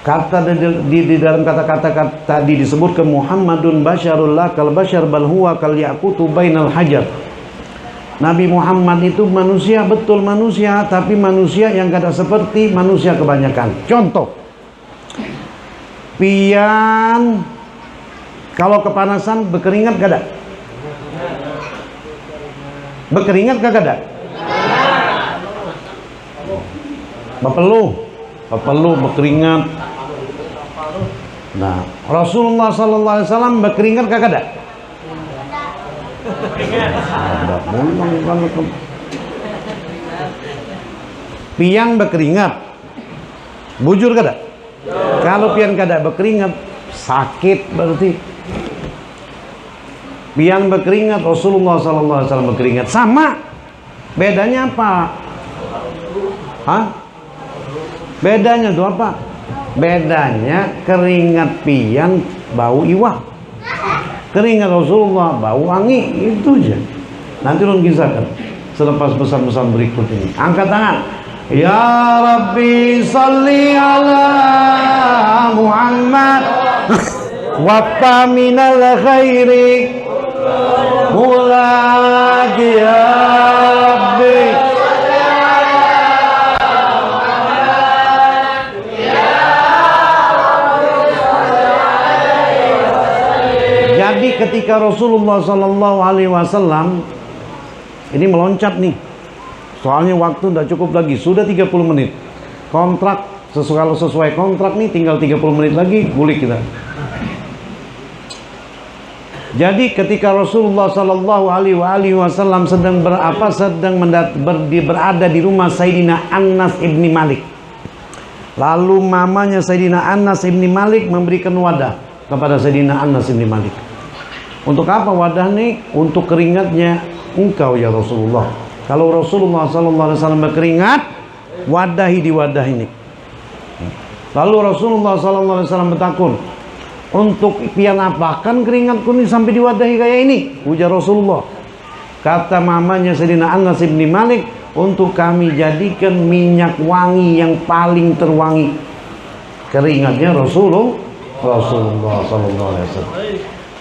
Kata di dalam kata-kata tadi disebutkan Muhammadun basyarul la kal basyar bal huwa kal yaqutu bainal hajar. Nabi Muhammad itu manusia, betul manusia, tapi manusia yang kada seperti manusia kebanyakan. Contoh, Pian kalau kepanasan berkeringat gak ada? Berkeringat gak ada? Berpeluh berkeringat. Nah, Rasulullah sallallahu alaihi wasallam berkeringat gak ada? Pian berkeringat, bujur gak ada? Kalau pian gak ada berkeringat, sakit berarti. Pian berkeringat, Rasulullah sallallahu alaihi wasallam berkeringat, sama. Bedanya apa? Hah? Bedanya itu apa? Bedanya keringat pian bau iwak, keringat Rasulullah bau wangi, itu aja. Nanti ulun kisahkan selepas pesan-pesan berikut ini. Angkat tangan. Ya Rabbi salli ala Muhammad wa minal khairi mulak ya Rabbi. Jadi ketika Rasulullah sallallahu alaihi wasallam ini meloncat nih, soalnya waktu tidak cukup lagi, sudah 30 menit kontrak. Kalau sesuai kontrak nih tinggal 30 menit lagi boleh kita. Jadi ketika Rasulullah sallallahu alaihi wasallam sedang berada di rumah Sayyidina Anas ibni Malik, lalu mamanya Sayyidina Anas ibni Malik memberikan wadah kepada Sayyidina Anas ibni Malik. Untuk apa wadah nih? Untuk keringatnya engkau ya Rasulullah. Kalau Rasulullah sallallahu alaihi wasallam berkeringat, wadahi di wadah ini. Lalu Rasulullah sallallahu alaihi wasallam bertakun, untuk pian apakan keringatku ini sampai diwadahi kayak ini? Ujar Rasulullah. Kata mamanya Sayyidina Anas ibni Malik, untuk kami jadikan minyak wangi yang paling terwangi keringatnya Rasulullah sallallahu alaihi wasallam.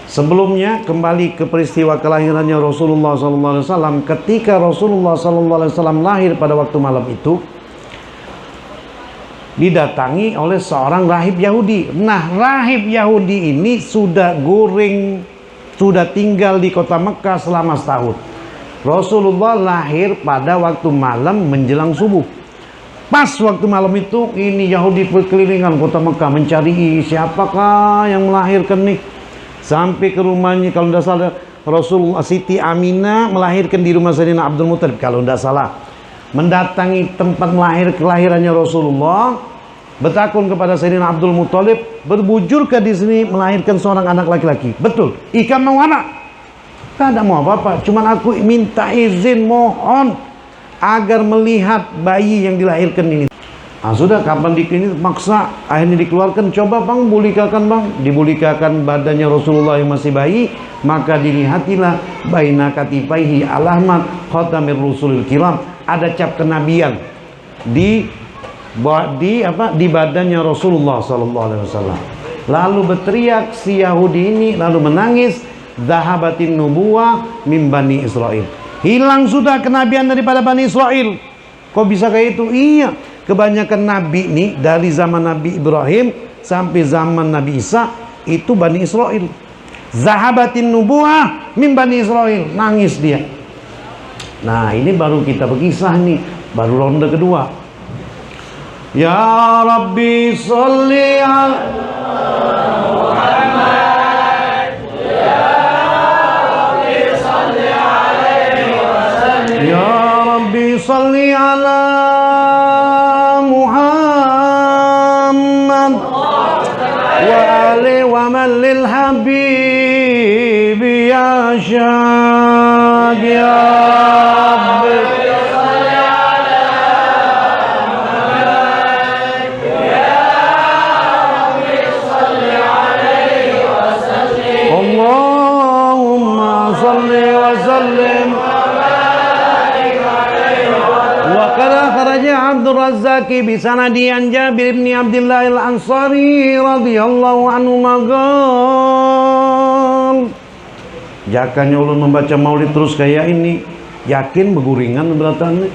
Sebelumnya kembali ke peristiwa kelahirannya Rasulullah sallallahu alaihi wasallam. Ketika Rasulullah sallallahu alaihi wasallam lahir pada waktu malam itu, didatangi oleh seorang rahib Yahudi. Nah, rahib Yahudi ini sudah tinggal di kota Mekah selama setahun. Rasulullah lahir pada waktu malam menjelang subuh. Pas waktu malam itu, ini Yahudi berkelilingan kota Mekah mencari siapakah yang melahirkan nih. Sampai ke rumahnya, kalau tidak salah Rasulullah, Siti Aminah melahirkan di rumah Sayyidina Abdul Muttalib kalau tidak salah. Mendatangi tempat kelahirannya Rasulullah, bertakun kepada Sayyidina Abdul Muttalib, berbujurkah di sini melahirkan seorang anak laki-laki? Betul. Ika mau anak? Tidak mau apa-apa, cuman aku minta izin, mohon agar melihat bayi yang dilahirkan ini. Nah, sudah kapan ini maksa, akhirnya dikeluarkan. Coba bang, bulikakan bang. Dibulikakan badannya Rasulullah yang masih bayi, maka dilihatilah baina katifaihi alahmat khatamir rusulil kiram. Ada cap kenabian di badannya Rasulullah sallallahu alaihi wasallam. Lalu berteriak si Yahudi ini, lalu menangis, zahabatin nubuwah min bani Israel. Hilang sudah kenabian daripada Bani Israel. Kok bisa kayak itu? Iya, kebanyakan nabi nih dari zaman Nabi Ibrahim sampai zaman Nabi Isa itu Bani Israel. Zahabatin nubuwah min Bani Israel. Nangis dia. Nah, ini baru kita berkisah nih, baru ronde kedua. Ya Rabbi sholli ala Muhammad, ya Rabbi sholli alaihi wasallam, ya Rabbi sholli ala Muhammad wa ali wa man lil habib ya syad ya Abdul Razzaq bisanadi an Jabir bin Abdullah al-Ansari radhiyallahu anhu magal. Jakanya ulun membaca maulid terus kayak ini, yakin beguringan beratannya.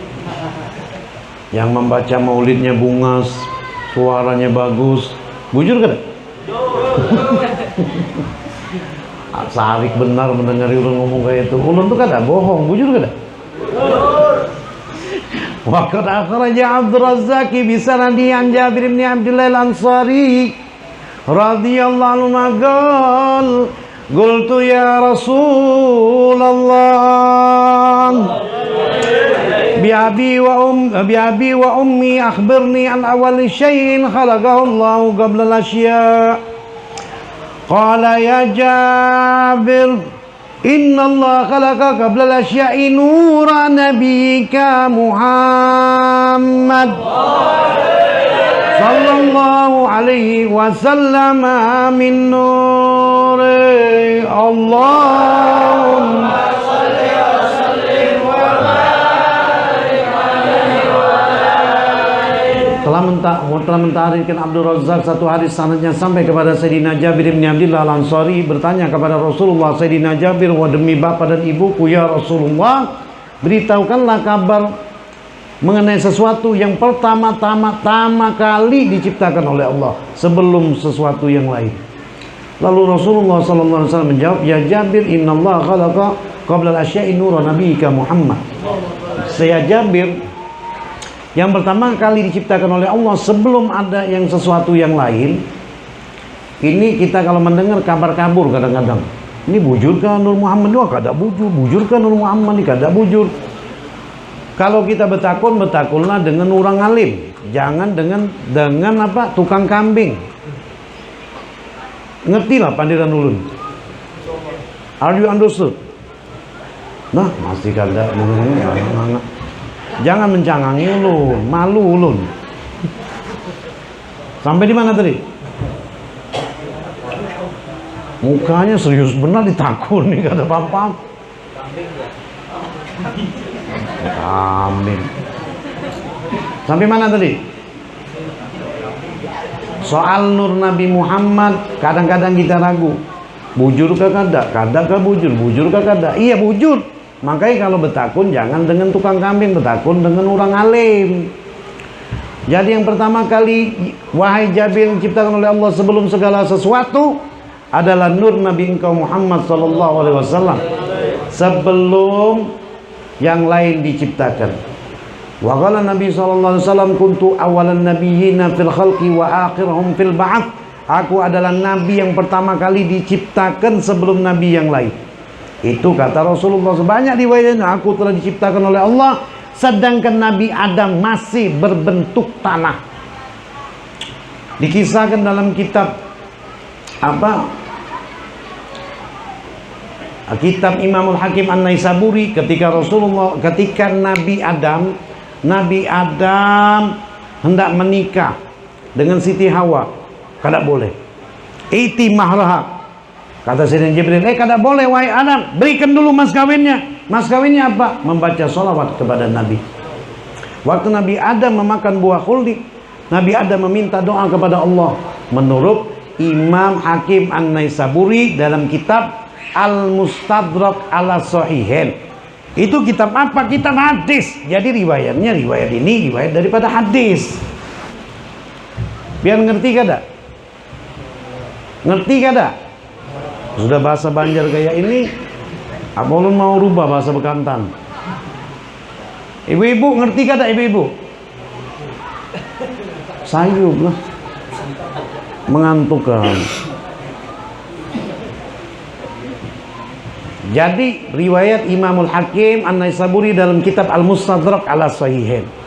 Yang membaca maulidnya bungas, suaranya bagus, bujur kan? Sarik benar mendengar orang ngomong kayak itu. Ulun tuh kada bohong, bujur kada? Wa qad akhraja Abdur Razzaq bi sanadi an Jabir bin Abdullah al-Ansari radhiyallahu anhu maqal qultu ya Rasulullah bi abi wa ummi akhbirni an awwal syai'in khalaqahu Allah qabla al-asya'. Qala ya Jabir inna Allah khalaqa qabla al-asya'i nura nabiyyika Muhammad sallallahu alaihi wasallam min nuri Allahumma salli wa sallim wa barik alaihi wa telah mentahrirkan Abdul Razzaq satu hadis sanadnya sampai kepada Sayyidina Jabir bin Abdullah al-Ansari bertanya kepada Rasulullah, Sayyidina Jabir, wa demi bapa dan ibuku ya Rasulullah, beritahukanlah kabar mengenai sesuatu yang pertama kali diciptakan oleh Allah sebelum sesuatu yang lain. Lalu Rasulullah SAW menjawab, ya Jabir, innallaha khalaqa qabla al-asya'i nura nabiyyika Muhammad. Saya Jabir, yang pertama kali diciptakan oleh Allah sebelum ada yang sesuatu yang lain. Ini kita kalau mendengar kabar kabur kadang-kadang, ini bujurkah Nur Muhammad? Wah, kada bujur. Bujurkah Nur Muhammad? Ini kada bujur. Kalau kita betakunlah dengan orang alim, jangan dengan apa, tukang kambing. Ngertilah pandiran ulun. Are you understood? Nah, masih kada. Jangan mencangangi ulun, malu ulun. Sampai di mana tadi? Mukanya serius benar, ditakut nih, kata pam-pam. Amin. Sampai mana tadi? Soal nur Nabi Muhammad, kadang-kadang kita ragu. Bujur kah kada? Kada kah bujur? Bujur kah kada? Iya bujur. Makanya kalau betakun jangan dengan tukang kambing, betakun dengan orang alim. Jadi yang pertama kali wahai Jabir diciptakan oleh Allah sebelum segala sesuatu adalah nur Nabi engkau Muhammad sallallahu alaihi wasallam sebelum yang lain diciptakan. Wa qala Nabi sallallahu alaihi wasallam kuntu awalan nabiyyina fil khalqi wa akhirhum fil ba'ats. Aku adalah nabi yang pertama kali diciptakan sebelum nabi yang lain. Itu kata Rasulullah. Sebanyak riwayatnya, aku telah diciptakan oleh Allah sedangkan Nabi Adam masih berbentuk tanah. Dikisahkan dalam kitab apa? Kitab Imamul Hakim An-Naisaburi, ketika Nabi Adam hendak menikah dengan Siti Hawa, kada boleh. Iti mahraha. Kata Sayyidina Jibril, kada boleh wahai Adam, berikan dulu mas kawinnya. Mas kawinnya apa? Membaca sholawat kepada Nabi. Waktu Nabi Adam memakan buah khuldi, Nabi Adam meminta doa kepada Allah. Menurut Imam Hakim An-Naisaburi dalam kitab Al-Mustadrak ala Sahihain. Itu kitab apa? Kitab hadis. Jadi riwayat ini riwayat daripada hadis. Biar ngerti kada? Ngerti kada? Sudah bahasa Banjar kayak ini, apa lu mau rubah bahasa Bekantan? Ibu-ibu ngerti kada ibu-ibu? Sayup lah, mengantukkan. Jadi riwayat Imamul Hakim An-Naisaburi dalam kitab Al-Mustadrak ala Sahihain.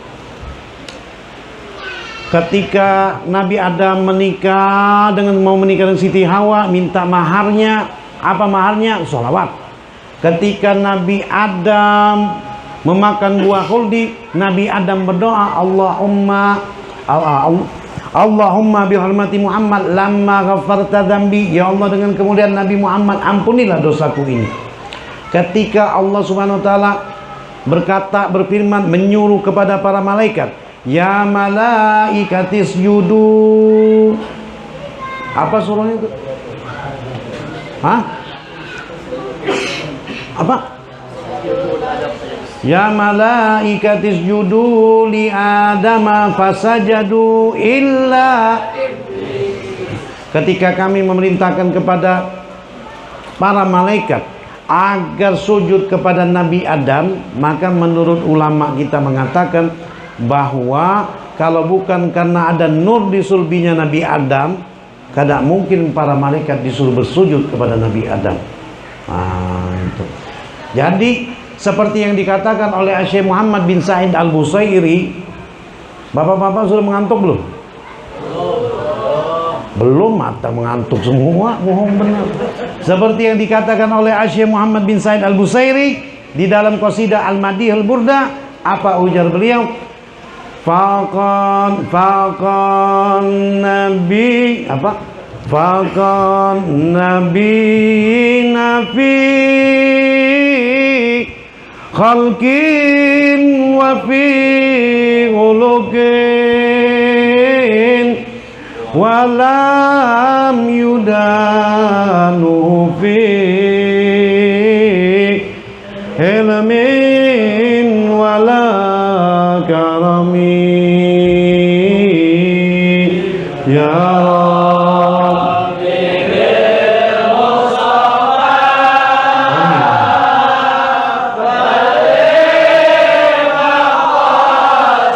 Ketika Nabi Adam menikah mau menikah dengan Siti Hawa, minta maharnya. Apa maharnya? Sholawat. Ketika Nabi Adam memakan buah khuldi, Nabi Adam berdoa, Allahumma bihormati Muhammad lamma ghafarta dzambi. Ya Allah, dengan kemuliaan Nabi Muhammad, ampunilah dosaku ini. Ketika Allah Subhanahu wa taala berfirman, menyuruh kepada para malaikat, ya malaikatis yudu. Apa surahnya itu? Hah? Apa? Ya malaikatis yudu li adama fasajadu illa. ketika kami memerintahkan kepada para malaikat agar sujud kepada Nabi Adam, maka menurut ulama kita mengatakan bahwa kalau bukan karena ada nur di sulbinya Nabi Adam, tidak mungkin para malaikat disuruh bersujud kepada Nabi Adam. Itu. Jadi seperti yang dikatakan oleh Syekh Muhammad bin Sa'id Al-Busairi, bapak-bapak sudah mengantuk belum? Belum, mata mengantuk semua, bohong benar. Seperti yang dikatakan oleh Syekh Muhammad bin Sa'id Al-Busairi di dalam qasidah Al-Madih Al-Burda, apa ujar beliau? Faqan nabi apa? Faqan nabi nafi khalqin wa fi khuluqin walam yudanu fi ilmin wala karami ya Rabbi bil Mustafa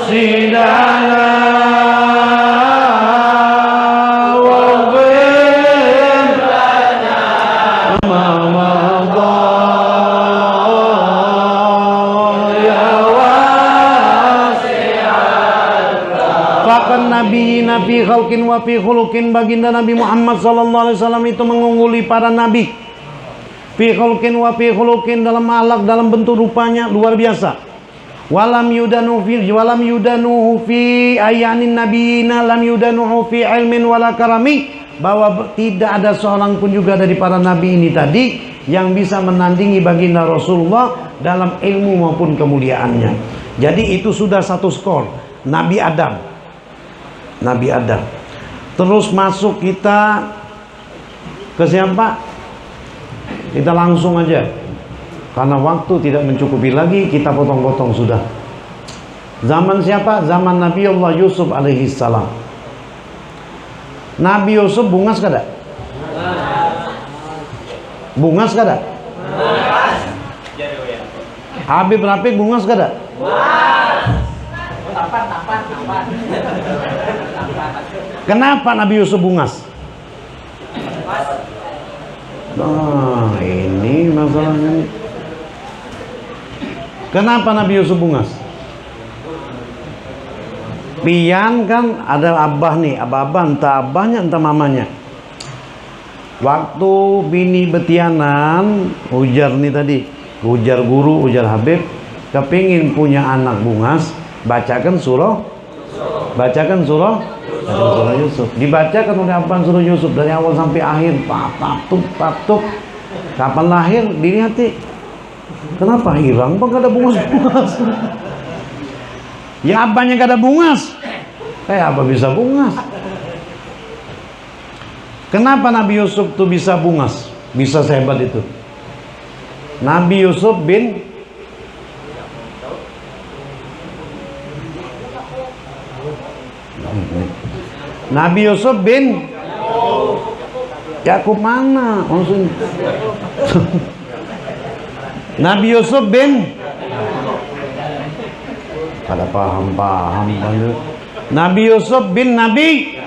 sidana Nabi khalqin wa fi khuluqin, baginda Nabi Muhammad sallallahu alaihi wasallam itu mengungguli para nabi. Fi khalqin wa fi khuluqin, dalam akhlak, dalam bentuk rupanya luar biasa. Walam yudanuhu fi ayanin nabiyina lam yudanuhu fi ilmin wala karami, bahwa tidak ada seorang pun juga dari para nabi ini tadi yang bisa menandingi baginda Rasulullah dalam ilmu maupun kemuliaannya. Jadi itu sudah satu skor. Nabi Adam. Terus masuk kita ke siapa? Kita langsung aja, karena waktu tidak mencukupi lagi, kita potong-potong sudah. Zaman siapa? Zaman Nabi Allah Yusuf alaihi salam. Nabi Yusuf bungas kada? Bungas kada? Habib Rafiq bungas kada? Kenapa Nabi Yusuf bungas? Nah, ini masalahnya. Kenapa Nabi Yusuf bungas? Pian kan ada abah nih, abah entah abahnya entah mamanya. Waktu bini betianan, ujar nih tadi, ujar guru, ujar Habib, kepingin punya anak bungas, bacakan surah Yusuf. Dibacakan oleh Abang surah Yusuf dari awal sampai akhir, patup. Kapan lahir dilihat. Kenapa hilang? Bang gak ada bungas. Ya abahnya gak ada bungas. Apa bisa bungas? Kenapa Nabi Yusuf tuh bisa bungas? Bisa sehebat itu. Nabi Yusuf bin Yakub mana? Maksudnya Nabi Yusuf bin, kada paham Nabi Yusuf bin Nabi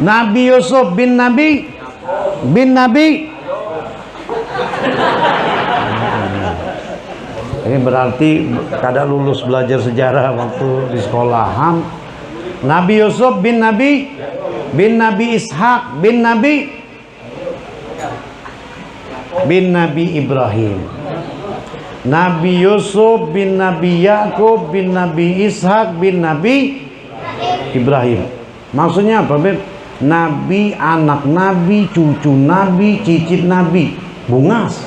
Nabi Yusuf bin Nabi ini berarti kada lulus belajar sejarah waktu di sekolahan. Nabi Yusuf bin Nabi Ishak bin Nabi Ibrahim. Nabi Yusuf bin Nabi Yakub bin Nabi Ishak bin Nabi Ibrahim. Maksudnya apa, Beb? Nabi, anak Nabi, cucu Nabi, cicit Nabi. Bungas.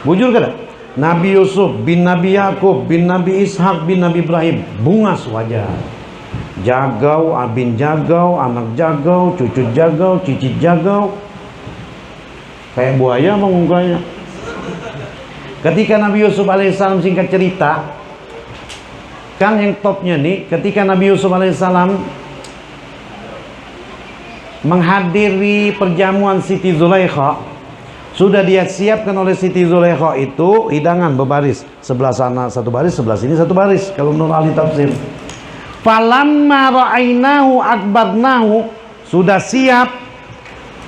Bujur kada? Nabi Yusuf bin Nabi Yakub bin Nabi Ishak bin Nabi Ibrahim. Bungas wajah. Jagau, abin jagau, anak jagau, cucu jagau, cicit jagau. Kayak buaya Kan yang topnya nih, ketika Nabi Yusuf alaihissalam menghadiri perjamuan Siti Zulaikha, sudah dia siapkan oleh Siti Zulaikha itu hidangan berbaris, sebelah sana satu baris, sebelah sini satu baris, kalau menurut ahli tafsir. Falamma ra'ainahu akbarnahu, sudah siap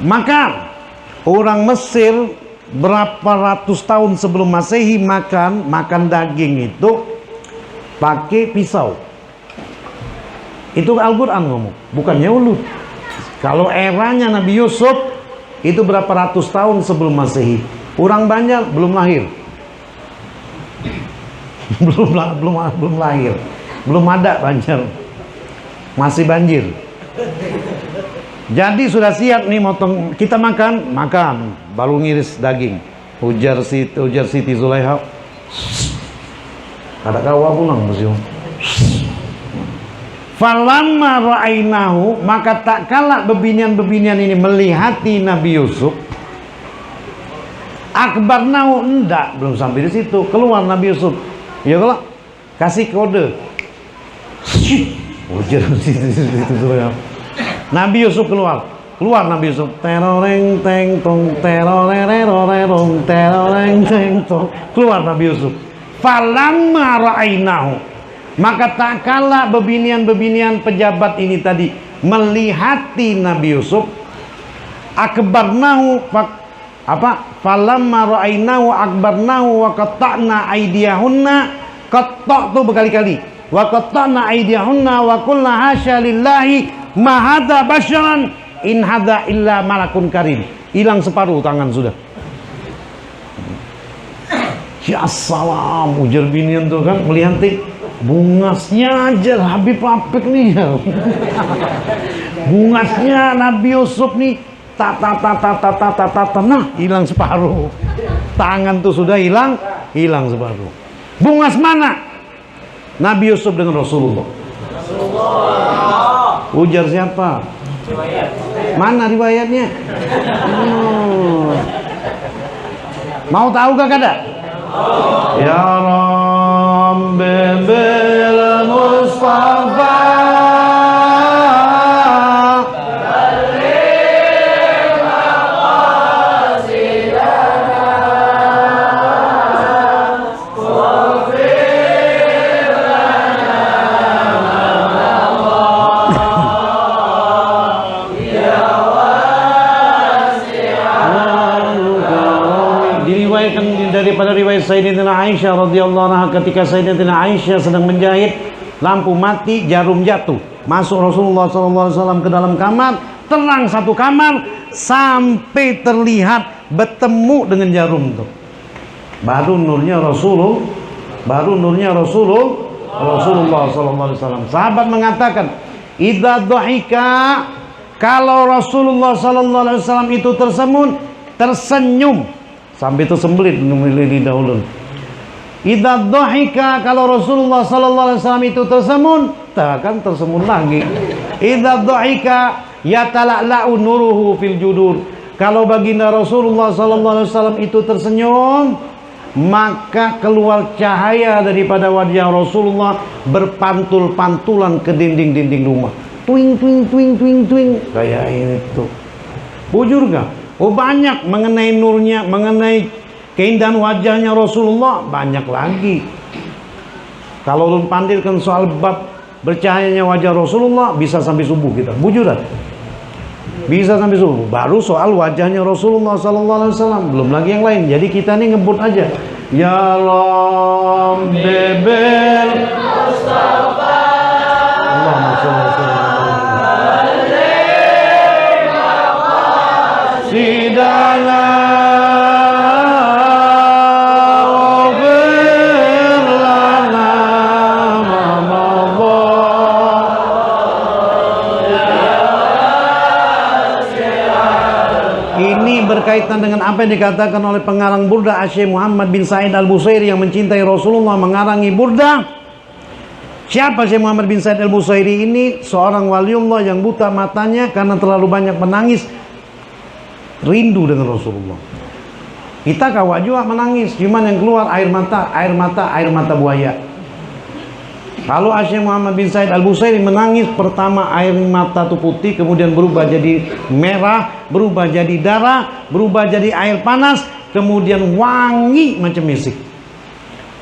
makan. Orang Mesir berapa ratus tahun sebelum Masehi makan daging itu pakai pisau. Itu Al-Quran ngomong, bukannya ulud. Kalau eranya Nabi Yusuf itu berapa ratus tahun sebelum Masehi. Orang Banjar belum lahir. belum lahir. Belum ada Banjar. Masih banjir. Jadi sudah siap nih motong, kita makan, baru ngiris daging. Ujar Siti Zulaikha. Ada kawa pulang museum. Falamma ra'ainahu, maka tak kala bebinian-bebinian ini melihati Nabi Yusuf, akbarnahu, enggak, belum sampai di situ, keluar Nabi Yusuf. Ya kalau kasih kode. Ujar Nabi Yusuf keluar Nabi Yusuf, teroreng teng tong terorererorong teroreng teng tong, keluar Nabi Yusuf. Falamma ra'ainahu, maka tak kala bebinian-bebinian pejabat ini tadi melihati Nabi Yusuf, akbarnahu, falamma ra'ainahu akbarnahu wa qatta'na aydiyahunna, qatta' tuh berkali-kali, wa qatta'na aydiyahunna wa qulna hasya lillahi ma hadza basyaran in hadza illa malakun karim. Hilang separuh tangan sudah. Ya salam, ujar binian tuh kan melihati. Bungasnya aja Habib Apik nih. Bungasnya Nabi Yusuf nih nah hilang separuh. Tangan tuh sudah hilang separuh. Bungas mana? Nabi Yusuf dengan Rasulullah. Ujar siapa? Mana riwayatnya? Mau tahu gak kada? Ya Rabbi bil Mustafa daripada riwayat Sayyidatina Aisyah radhiyallahu anha, ketika Sayyidatina Aisyah sedang menjahit, lampu mati, jarum jatuh, masuk Rasulullah SAW ke dalam kamar, terang satu kamar sampai terlihat bertemu dengan jarum itu. Baru nurnya Rasulullah SAW. Sahabat mengatakan, idza dhahika, kalau Rasulullah SAW itu tersenyum sampai tersembelit memilih dahulu. Idza dhahika, kalau Rasulullah SAW itu tersemun, takkan tersemun lagi. Idza dhahika yatala'la'u nuruhu fil judur, kalau baginda Rasulullah SAW itu tersenyum, maka keluar cahaya daripada wajah Rasulullah berpantul-pantulan ke dinding-dinding rumah. Twing twing twing twing twing, kayak itu. Bujur gak? Oh banyak mengenai nurnya, mengenai keindahan wajahnya Rasulullah, banyak lagi. Kalau lu pandirkan soal bab bercahayanya wajah Rasulullah, bisa sampai subuh kita, bujuran. Bisa sampai subuh. Baru soal wajahnya Rasulullah SAW, belum lagi yang lain. Jadi kita nih ngebut aja. Ya Rabbi bil Mustafa Allahumma sholli ala Sidana wafir lana Ini berkaitan dengan apa yang dikatakan oleh pengarang Burda Syekh Muhammad bin Sa'id Al-Busairi yang mencintai Rasulullah, mengarangi Burda. Siapa Syekh Muhammad bin Sa'id Al-Busairi ini? Seorang waliullah yang buta matanya karena terlalu banyak menangis, rindu dengan Rasulullah. Kita kawa juga menangis, cuman yang keluar air mata buaya. Lalu Syekh Muhammad bin Said Al-Busairi menangis, pertama air mata itu putih, kemudian berubah jadi merah, berubah jadi darah, berubah jadi air panas, kemudian wangi macam misik.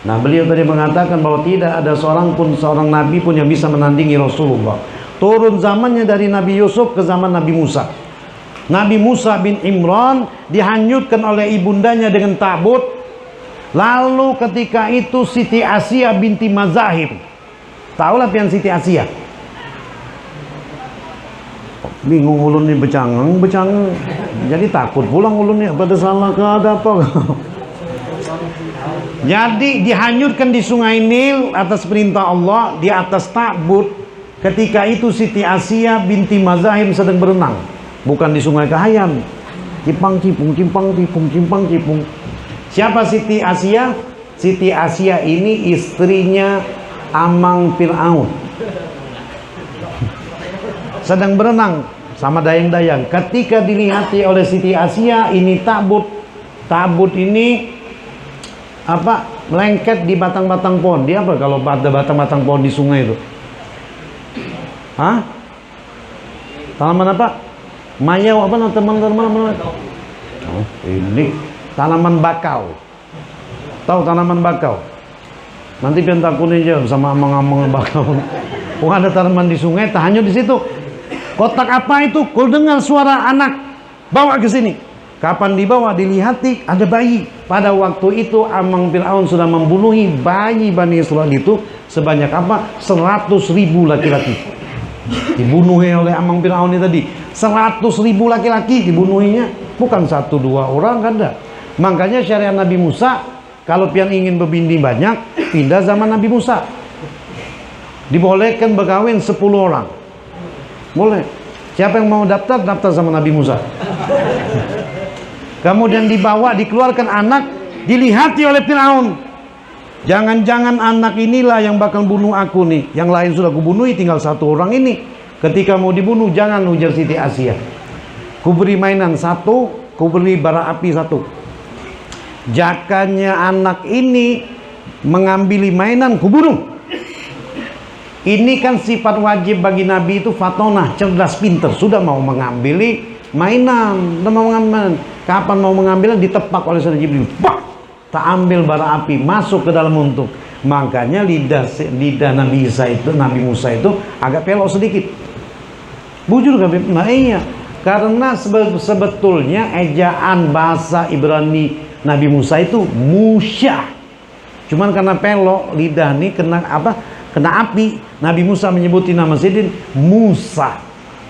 Nah, beliau tadi mengatakan bahwa tidak ada seorang nabi pun yang bisa menandingi Rasulullah. Turun zamannya dari Nabi Yusuf ke zaman Nabi Musa. Nabi Musa bin Imran dihanyutkan oleh ibundanya dengan tabut. Lalu ketika itu Siti Asia binti Mazahib, tahulah pian Siti Asia. Bingung ulun ni becangang. Jadi takut pulang ulun ni, pada salah ke ada apa. Jadi dihanyutkan di Sungai Nil atas perintah Allah, di atas tabut. Ketika itu Siti Asia binti Mazahib sedang berenang, bukan di Sungai Kahayan. Cipang cipung. Siapa Siti Asia? Siti Asia ini istrinya Amang Fir'aun. Sedang berenang sama dayang-dayang. Ketika dilihati oleh Siti Asia, ini tabut ini apa? Melengket di batang-batang pohon. Dia apa kalau ada batang-batang pohon di sungai itu? Hah? Tanaman apa? Mayau apa teman-teman? Oh, ini tanaman bakau. Tahu tanaman bakau? Nanti pian takutin aja sama amang-amang bakau. Oh, ada tanaman di sungai, hanyut di situ. Kotak apa itu? Kau dengar suara anak, bawa ke sini. Kapan dibawa? Dilihati ada bayi. Pada waktu itu Amang Fir'aun sudah membunuhi bayi Bani Israel itu sebanyak apa? 100.000 laki-laki. Dibunuhi oleh Amang Fir'aun ini tadi. 100.000 laki-laki dibunuhinya. Bukan 1-2 orang, kan ada. Makanya syariat Nabi Musa, kalau pian ingin berbini banyak, pindah zaman Nabi Musa. Dibolehkan berkawin 10 orang. Boleh. Siapa yang mau daftar sama Nabi Musa. Kemudian dibawa, dikeluarkan anak, dilihati oleh Fir'aun. Jangan-jangan anak inilah yang bakal bunuh aku nih. Yang lain sudah kubunuhi, tinggal 1 orang ini. Ketika mau dibunuh, jangan, ujar Siti Asia. Kuberi mainan 1, kuberi bara api 1. Jakanya anak ini mengambil mainan, kubunuh. Ini kan sifat wajib bagi Nabi itu fatonah, cerdas, pinter. Sudah mau mengambil mainan, sudah mau mengambil. Kapan mau mengambilnya ditepak oleh Saudara Jibril. Pak! Tak ambil bara api, masuk ke dalam untung. Makanya lidah Nabi Musa itu agak pelok sedikit. Bujur kan? Nah iya. Karena sebetulnya ejaan bahasa Ibrani Nabi Musa itu Musya. Cuman karena pelok lidah nih kena apa? Kena api. Nabi Musa menyebuti nama Sidin Musa.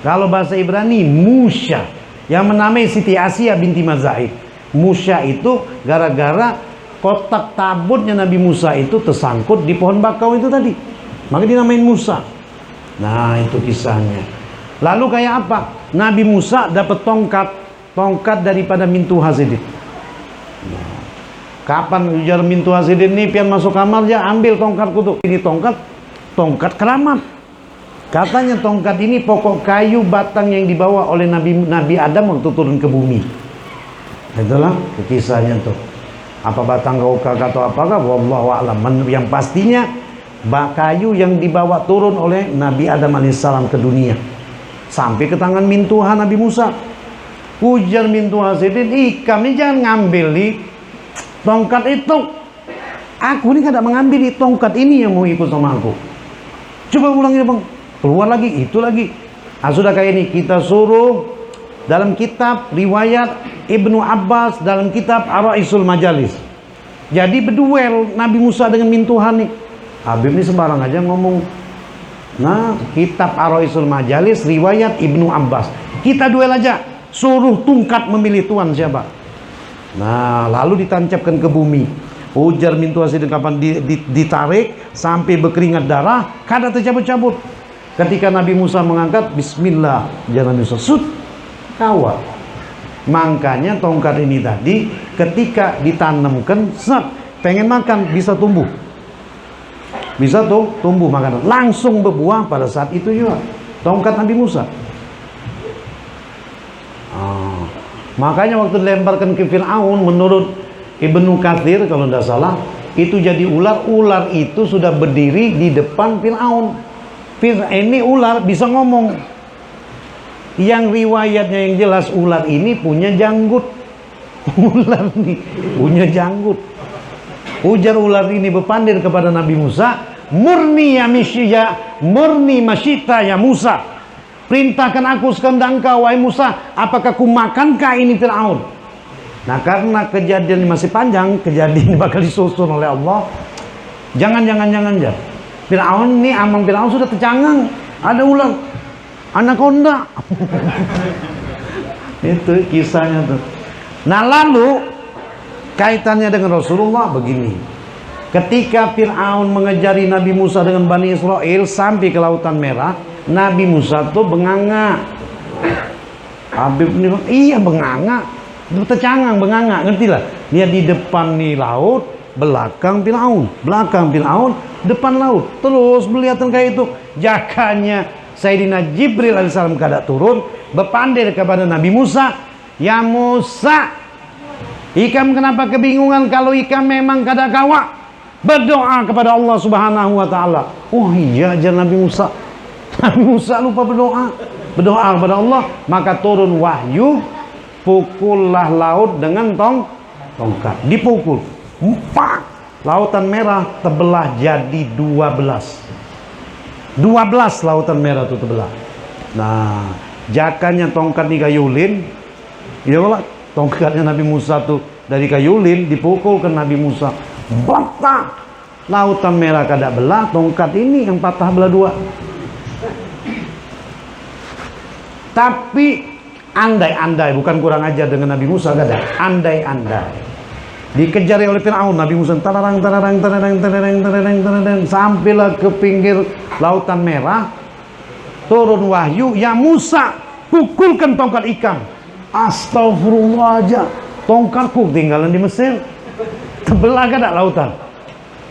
Kalau bahasa Ibrani Musya. Yang menamai Siti Asia binti Mazahib. Musya itu gara-gara kotak tabutnya Nabi Musa itu tersangkut di pohon bakau itu tadi. Maka dinamain Musa. Nah, itu kisahnya. Lalu kayak apa? Nabi Musa dapat tongkat daripada Mintu Hasidin. Kapan ujar Mintu Hasidin nih pian masuk kamar ya, ambil tongkatku tuh. Ini tongkat keramat. Katanya tongkat ini pokok kayu batang yang dibawa oleh Nabi Adam untuk turun ke bumi. Itulah kisahnya tuh. Apa batang kaukak atau apakah? Wallahu a'lam. Yang pastinya kayu yang dibawa turun oleh Nabi Adam alaihissalam ke dunia. Sampai ke tangan mintuha Nabi Musa. Ujar mintuha Sidin, kami jangan ngambil di tongkat itu. Aku ini kada mengambil di tongkat ini yang mau ikut sama aku. Coba ulang ya bang. Keluar lagi, itu lagi. Sudah kayak ini, kita suruh dalam kitab riwayat Ibnu Abbas, dalam kitab Ar-Ra'isul Majalis. Jadi berduel Nabi Musa dengan mintuhan nih. Habib ini sembarang aja ngomong. Nah, kitab Ar-Ra'isul Majalis riwayat Ibnu Abbas. Kita duel aja, suruh tungkat memilih tuan siapa. Nah, lalu ditancapkan ke bumi. Ujar mintuha Sidin kapan ditarik sampai berkeringat darah, kada tercabut-cabut. Ketika Nabi Musa mengangkat, bismillah, jangan Musa sud kawat. Makanya tongkat ini tadi ketika ditanamkan, pengen makan bisa tumbuh. Bisa tuh tumbuh makanan, langsung berbuah pada saat itu juga. Tongkat Nabi Musa. Makanya waktu dilemparkan ke Fir'aun, menurut Ibnu Katsir kalau tidak salah, itu jadi ular. Ular itu sudah berdiri di depan Fir'aun. Ini ular bisa ngomong. Yang riwayatnya yang jelas, ular ini punya janggut. Ular ini punya janggut. Ujar ular ini berpandir kepada Nabi Musa, murni masyita ya Musa, perintahkan aku sekehendak engkau wahai Musa, apakah ku makankah ini Fir'aun? Nah, karena kejadian ini masih panjang, kejadian ini bakal disusun oleh Allah. Jangan ya. Fir'aun ini, amang Fir'aun sudah tercangang, ada ular, anaconda. Itu kisahnya tuh. Nah, lalu kaitannya dengan Rasulullah begini. Ketika Fir'aun mengejari Nabi Musa dengan Bani Israel sampai ke Lautan Merah, Nabi Musa tuh benganga. Habib ini, iya benganga, tercangang benganga, ngerti lah. Dia di depan nih laut, belakang Fir'aun, depan laut. Terus kelihatan kayak itu. Jakanya Sayyidina Jibril alaihissalam kada turun, berpandir kepada Nabi Musa, ya Musa, ikam kenapa kebingungan kalau ikam memang kada kawa? Berdoa kepada Allah Subhanahu wa taala. Oh iya, ajar Nabi Musa. Nabi Musa lupa berdoa. Berdoa kepada Allah, maka turun wahyu, pukullah laut dengan tongkat. Dipukul. Empat. Lautan Merah terbelah jadi 12. 12 Lautan Merah itu terbelah. Nah, jakanya tongkat di kayu lin. Ya Allah, tongkatnya Nabi Musa tuh dari kayu lin dipukul ke Nabi Musa. Patah. Lautan Merah kada belah, tongkat ini yang patah belah dua. Tapi andai-andai, bukan kurang ajar dengan Nabi Musa, kada. Andai-andai dikejar oleh Fir'aun, Nabi Musa tararang sampailah ke pinggir Lautan Merah. Turun wahyu, ya Musa, pukulkan tongkat ikan. Astagfirullah aja, tongkatku tinggalan di Mesir. Terbelah kada lautan?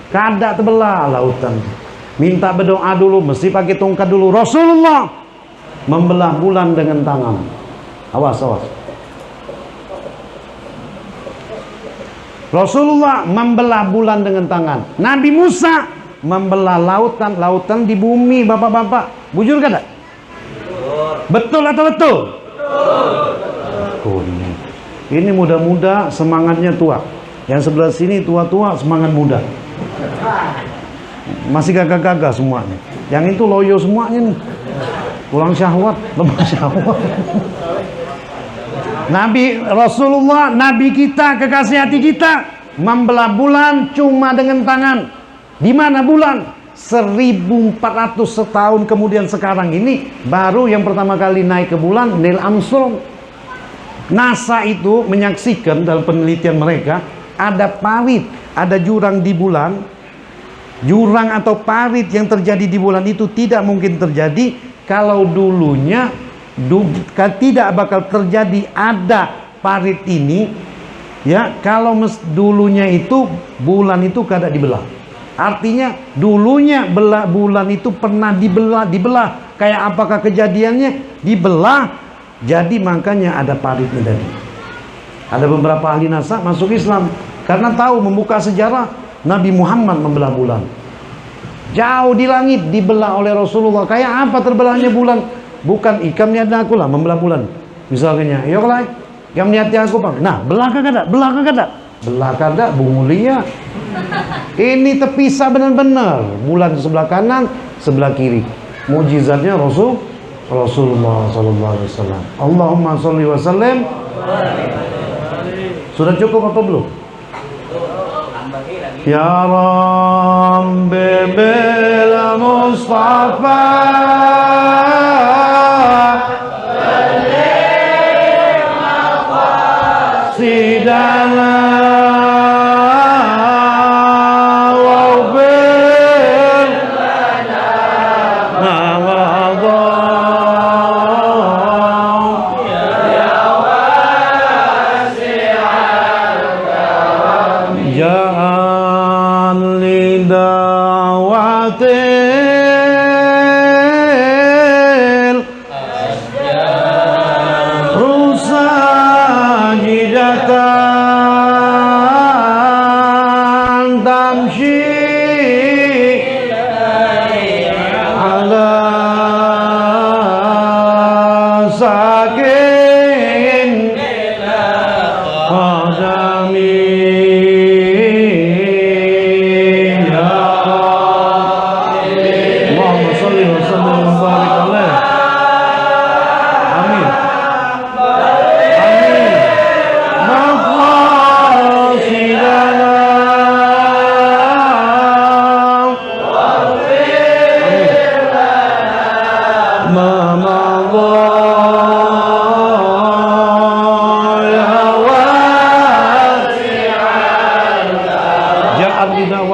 Kada terbelah lautan. Minta berdoa dulu, mesti pakai tongkat dulu. Rasulullah membelah bulan dengan tangan. Awas. Rasulullah membelah bulan dengan tangan. Nabi Musa membelah lautan di bumi, bapak-bapak. Bujur kada? Betul atau betul? Betul. Ini muda-muda semangatnya tua. Yang sebelah sini tua-tua semangat muda. Masih gagah-gagah semuanya. Yang itu loyo semuanya nih. Pulang syahwat, lepas syahwat. Nabi Rasulullah, Nabi kita, kekasih hati kita, membelah bulan cuma dengan tangan. Di mana bulan? 1400 setahun kemudian sekarang ini baru yang pertama kali naik ke bulan Neil Armstrong. NASA itu menyaksikan dalam penelitian mereka ada parit, ada jurang di bulan. Jurang atau parit yang terjadi di bulan itu tidak mungkin terjadi kalau dulunya tidak bakal terjadi ada parit ini, ya, kalau dulunya itu bulan itu kada dibelah. Artinya dulunya bulan itu pernah dibelah. Kayak apakah kejadiannya? Dibelah. Jadi makanya ada paritnya tadi. Ada beberapa ahli NASA masuk Islam karena tahu, membuka sejarah Nabi Muhammad membelah bulan. Jauh di langit dibelah oleh Rasulullah. Kayak apa terbelahnya bulan? Bukan ikam niat aku lah membelah bulan. Misalnya, ya kalau ikam niat aku pak. Nah, belah kada? Belah kada, Bu Mulia. Ini terpisah benar-benar. Bulan sebelah kanan, sebelah kiri. Mujizatnya Rasulullah sallallahu alaihi wasallam. Allahumma sholli wa sallim. Sudah cukup apa belum? Ya Rabbi bil Mustafa sidana waghfir lana ma ya wasi'al karam ja'al li da'watin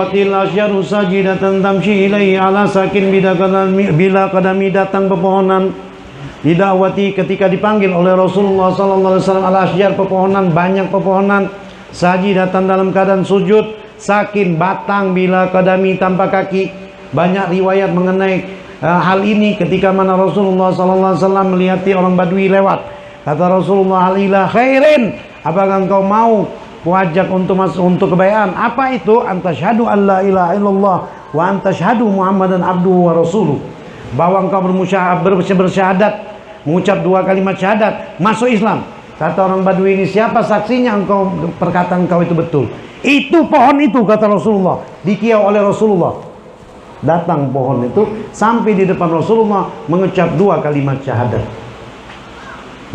watil asyaru sajidatan tamshi ilaihi ala sakin bila qadami datang pepohonan didawati ketika dipanggil oleh Rasulullah sallallahu alaihi wasallam al asyar pepohonan, banyak pepohonan, sajidatan dalam keadaan sujud, sakin batang bila qadami tanpa kaki. Banyak riwayat mengenai hal ini ketika mana Rasulullah sallallahu alaihi wasallam melihati orang Badui lewat. Kata Rasulullah, "Halilah khairin, apakah engkau mau wajak untuk kebaikan?" Apa itu? Antasyhadu alla ilaha illallah wa antasyhadu Muhammadan abduhu wa rasuluh. Bahwa engkau bersyahadat, mengucap 2 kalimat syahadat, masuk Islam. Kata orang Badui ini, siapa saksinya engkau perkataan engkau itu betul? Itu pohon itu, kata Rasulullah, dikiau oleh Rasulullah. Datang pohon itu sampai di depan Rasulullah mengucap 2 kalimat syahadat.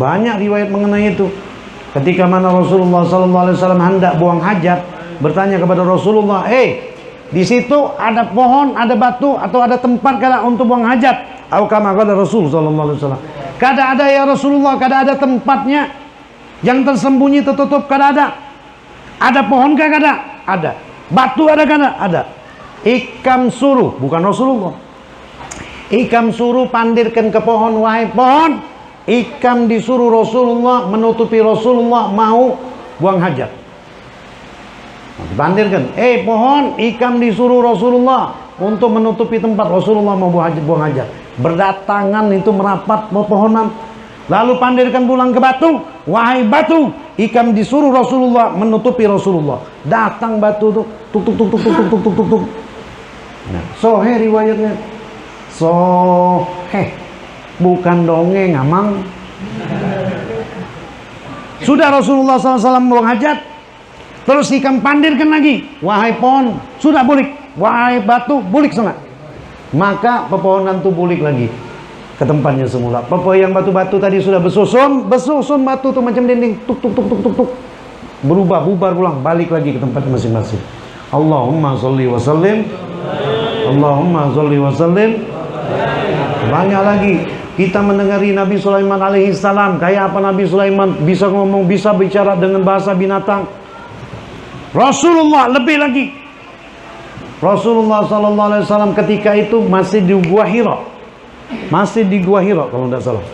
Banyak riwayat mengenai itu. Ketika mana Rasulullah SAW hendak buang hajat, bertanya kepada Rasulullah, di situ ada pohon, ada batu, atau ada tempat kada untuk buang hajat? Atau kama kata Rasul SAW, kada ada ya Rasulullah, kada ada tempatnya, yang tersembunyi tertutup kada ada. Ada pohon kah? Kada ada. Batu ada kada? Ada. Ikam suruh, bukan Rasulullah, ikam suruh pandirkan ke pohon, wahai pohon. Ikam disuruh Rasulullah menutupi Rasulullah mau buang hajat. Dipandirkan, pohon, ikam disuruh Rasulullah untuk menutupi tempat Rasulullah mau buang hajat. Berdatangan itu merapat pepohonan. Lalu pandirkan pulang ke batu, wahai batu, ikam disuruh Rasulullah menutupi Rasulullah. Datang batu tuh, tuk tuk tuk tuk tuk tuk tuk tuk tuk. Nah, sohe riwayatnya, sohe, bukan dongeng, amang. Sudah Rasulullah SAW buang hajat, terus ikam pandirkan lagi, wahai pohon, sudah bulik, wahai batu, bulik sana. Maka pepohonan itu bulik lagi ke tempatnya semula. Yang batu-batu tadi sudah besusun batu tuh macam dinding, tuk tuk tuk tuk tuk tuk, berubah, bubar pulang, balik lagi ke tempat masing-masing. Allahumma sholli wa sallim, Allahumma sholli wa sallim. Banyak lagi kita mendengari Nabi Sulaiman alaihi salam. Kayak apa Nabi Sulaiman bisa ngomong, bisa bicara dengan bahasa binatang. Rasulullah lebih lagi. Rasulullah sallallahu alaihi wasallam ketika itu masih di Gua Hira. Masih di Gua Hira kalau tidak salah.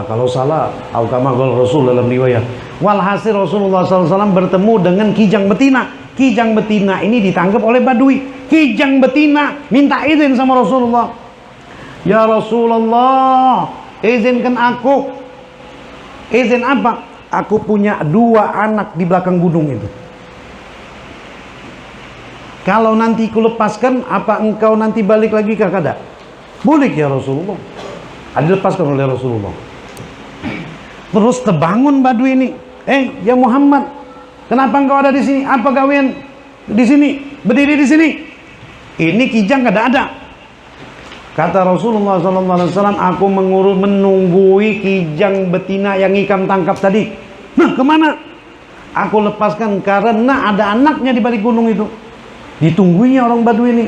Kalau salah, au kama qala Rasul dalam riwayat. Walhasil Rasulullah sallallahu alaihi wasallam bertemu dengan kijang betina. Kijang betina ini ditangkap oleh Badui. Kijang betina minta izin sama Rasulullah. Ya Rasulullah, izinkan aku. Izin apa? Aku punya 2 anak di belakang gunung itu. Kalau nanti ku lepaskan, apa engkau nanti balik lagi ke kada? Balik ya Rasulullah. Dilepaskan oleh Rasulullah. Terus terbangun Badui ini. Ya Muhammad, kenapa engkau ada di sini? Apa gawean di sini? Berdiri di sini? Ini kijang kada ada. Kata Rasulullah SAW, aku menunggui kijang betina yang ikam tangkap tadi. Nah, kemana? Aku lepaskan karena ada anaknya di balik gunung itu. Ditungguinya orang Badui ini.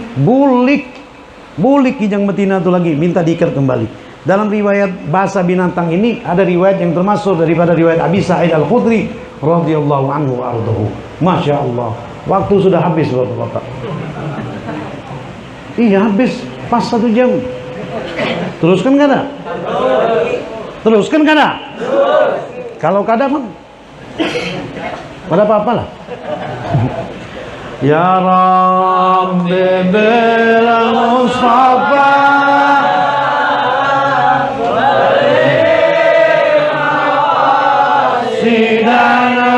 Bulik kijang betina itu lagi, minta diikat kembali. Dalam riwayat bahasa binatang ini ada riwayat yang termasuk daripada riwayat Abi Sa'id Al-Khudri radhiyallahu anhu ardahu. Masya Allah, waktu sudah habis Bapak-bapak. Iya habis. Pas 1 jam. Teruskan kada? Teruskan kada? Kalau kada bang, pada apa lah? Ya Rabbi bil Mustafa sidana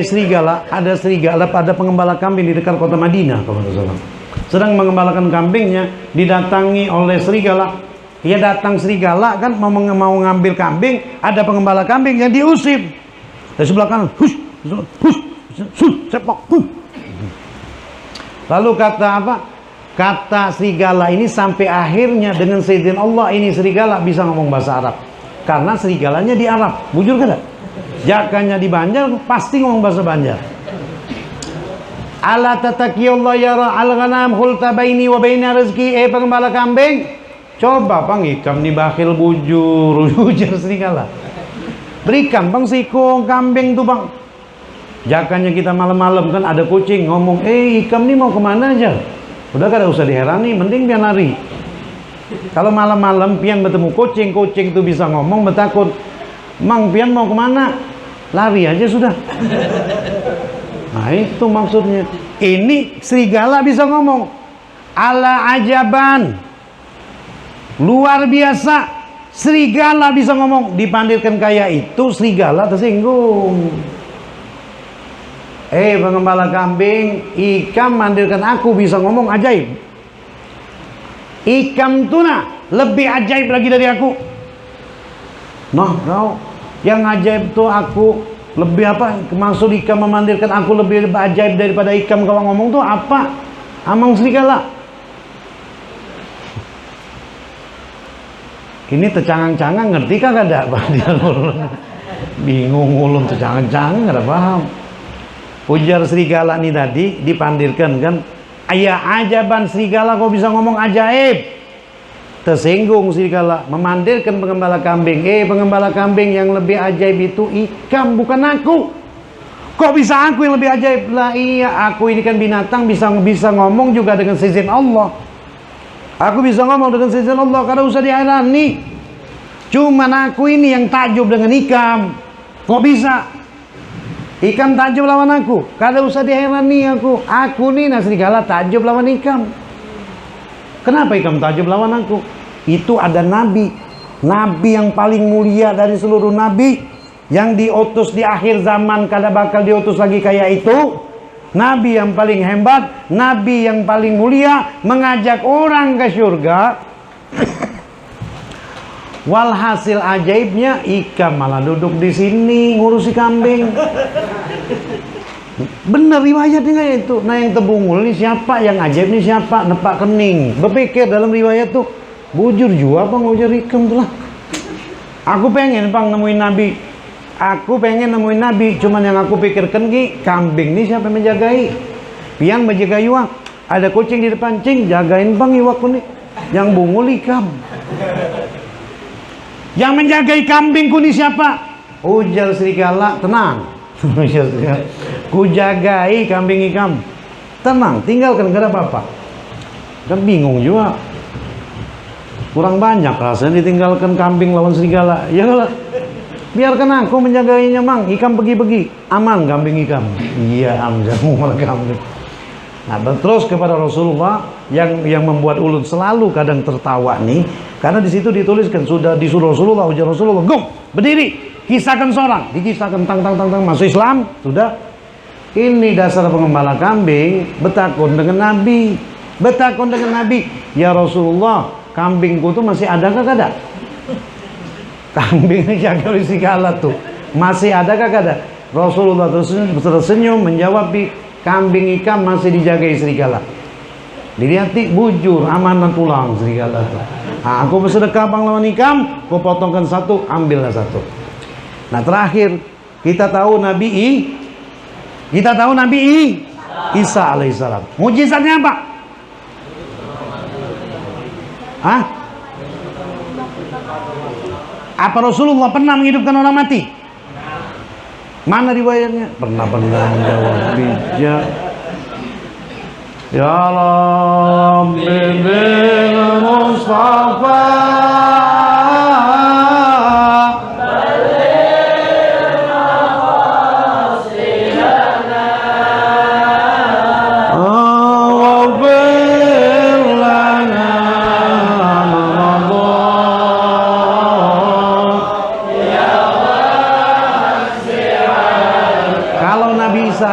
serigala, ada serigala pada pengembala kambing di dekat kota Madinah kalau tidak salah. Sedang mengembalakan kambingnya, didatangi oleh serigala. Dia datang serigala kan mau ngambil kambing, ada pengembala kambing yang diusir dari sebelah kanan. Hush, sepok. Lalu kata apa? Kata serigala ini sampai akhirnya dengan seizin Allah ini serigala bisa ngomong bahasa Arab. Karena serigalanya di Arab. Bujur kada? Jakanya di Banjar pasti ngomong bahasa Banjar. Ala tatakiyallah yara al-ghanam khulta baini wa baina rezeki. Pengembala kambing, coba bang ikam nih bakhil bujur ujar serigala. Berikan bang sikung kambing tuh bang. Jakannya kita malam-malam kan ada kucing ngomong, ikam nih mau kemana aja? Udah kada usah diherani, mending pian lari. Kalau malam-malam pian bertemu kucing, kucing tuh bisa ngomong bertakut. Mang pian mau kemana? Lari aja sudah. Nah itu maksudnya. Ini serigala bisa ngomong. Ala ajaban. Luar biasa. Serigala bisa ngomong. Dipandirkan kayak itu serigala tersinggung. Pengembala kambing, ikam mandirkan aku bisa ngomong ajaib. Ikam tuna lebih ajaib lagi dari aku. Nah, kau yang ajaib tuh aku lebih apa? Maksud ikam memandirkan aku lebih ajaib daripada ikam kalau ngomong tuh apa? Amang serigala. Ini tercangang-cangang ngerti kah kada? Bingung ulun tercangang-cangang kada paham. Ujar serigala nih tadi dipandirkan kan, ayah ajaban serigala kau bisa ngomong ajaib. Tersinggung serigala, memandirkan pengembala kambing. Pengembala kambing yang lebih ajaib itu ikam bukan aku. Kok bisa aku yang lebih ajaib? Lah iya, aku ini kan binatang bisa ngomong juga dengan seizin Allah. Aku bisa ngomong dengan seizin Allah, kada usah diharani. Cuman aku ini yang takjub dengan ikam. Kok bisa? Ikam takjub lawan aku, kada usah diherani aku. Aku nih serigala takjub lawan ikam. Kenapa ikam takjub lawan aku? Itu ada nabi, nabi yang paling mulia dari seluruh nabi, yang diutus di akhir zaman, kada bakal diutus lagi kayak itu. Nabi yang paling hebat, nabi yang paling mulia, mengajak orang ke surga. Walhasil ajaibnya ikam malah duduk di sini ngurusi kambing. Bener riwayatnya itu. Nah yang tebungul ini siapa? Yang ajaib ini siapa? Nepak kening. Berpikir dalam riwayat tuh, bujur jua bang ujar ikam tuh lah. Aku pengen bang nemuin nabi. Aku pengen nemuin nabi. Cuman yang aku pikirkan kambing ini siapa yang menjagai? Pian menjaga iwak. Ada kucing di depan, cing jagain bang iwakku nih. Yang bungul ikam. Yang menjagai kambingku ini siapa? Ujar serigala, tenang. Ku jagai kambing ikam. Tenang, tinggalkan, gak ada apa-apa. Kan bingung juga. Kurang banyak rasanya ditinggalkan kambing lawan serigala. Ya lah. Biarkan aku menjagainya mang. Ikam pergi-pergi. Aman kambing ikam. Iya am jamu kambing. Nah terus kepada Rasulullah yang membuat ulun selalu kadang tertawa nih, karena di situ dituliskan sudah disuruh Rasulullah, ujar Rasulullah, gum berdiri, kisahkan seorang, dikisahkan tang masuk Islam sudah. Ini dasar pengembala kambing betakun dengan Nabi, betakun dengan Nabi, ya Rasulullah, kambingku tuh masih ada kah kada? Kambing jaga serigala tuh masih ada kah kada? Rasulullah tersenyum menjawab, kambing ikam masih dijaga serigala. Dilihat bujur amanah tulang serigala. Nah, aku bersedekah bang lawan ikam, aku potongkan satu, ambillah satu. Nah terakhir kita tahu Nabi Isa alaihissalam. Mujizatnya apa? Hah? Apa Rasulullah pernah menghidupkan orang mati? Mana riwayatnya? Pernah menjawab bijak. Ya Rabbi bil Mustafa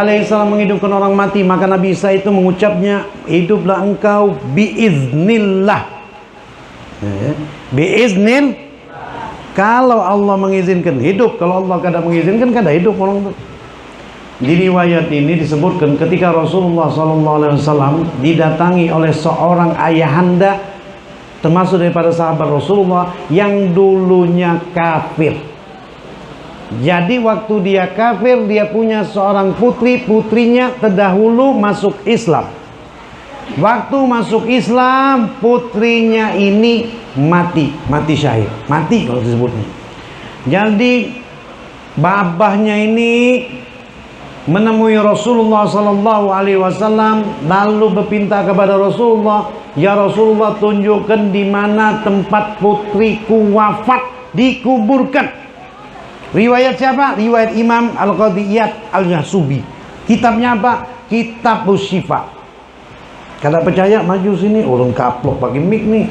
alaihissalam menghidupkan orang mati, maka Nabi Isa itu mengucapnya, hiduplah engkau biiznillah. Biiznil. Kalau Allah mengizinkan hidup, kalau Allah kada mengizinkan kada hidup orang itu. Di riwayat ini disebutkan ketika Rasulullah SAW didatangi oleh seorang ayahanda termasuk daripada sahabat Rasulullah yang dulunya kafir. Jadi waktu dia kafir, dia punya seorang putri, putrinya terdahulu masuk Islam. Waktu masuk Islam, putrinya ini mati syahid, mati kalau disebutnya. Jadi babahnya ini menemui Rasulullah Sallallahu Alaihi Wasallam, lalu berpinta kepada Rasulullah, ya Rasulullah, tunjukkan di mana tempat putriku wafat dikuburkan. Riwayat siapa? Riwayat Imam Al-Qadiyat Al-Yahsubi. Kitabnya apa? Kitab Syifa. Kada percaya maju sini, ulun kaplok pakai mic nih.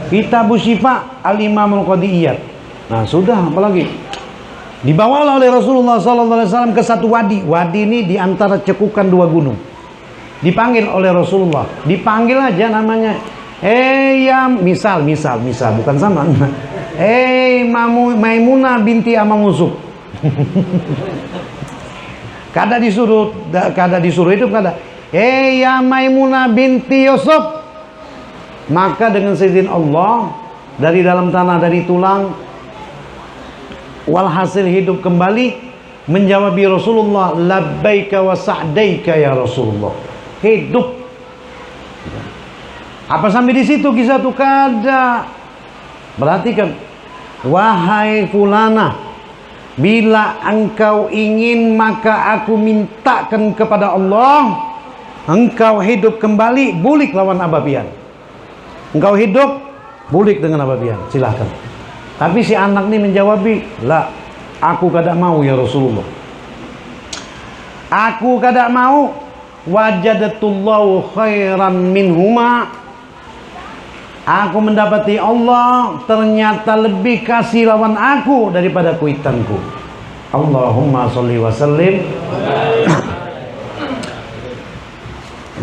Kitab Syifa Al-Imam Al-Qadiyat. Nah sudah, apalagi dibawalah oleh Rasulullah SAW ke satu wadi. Wadi ini diantara cekukan dua gunung. Dipanggil oleh Rasulullah. Dipanggil aja namanya. Ya misal bukan sama. Maimunah binti Amang Usuk. Kada disuruh itu kada. Ya Maimunah binti Yusuf. Maka dengan seizin Allah, dari dalam tanah, dari tulang, walhasil hidup kembali, menjawabi Rasulullah, labbaika wa sa'daika ya Rasulullah. Hidup. Apa sampai di situ kisah itu? Kada. Perhatikan, wahai fulana, bila engkau ingin maka aku mintakan kepada Allah, engkau hidup kembali, bulik lawan Ababian. Engkau hidup, bulik dengan Ababian, silahkan. Tapi si anak ini menjawab, lah, aku kada mau ya Rasulullah. Aku kada mau. Wajadatullahu khairan minhuma. Aku mendapati Allah ternyata lebih kasih lawan aku daripada kuitanku. Allahumma sholli wa sallim.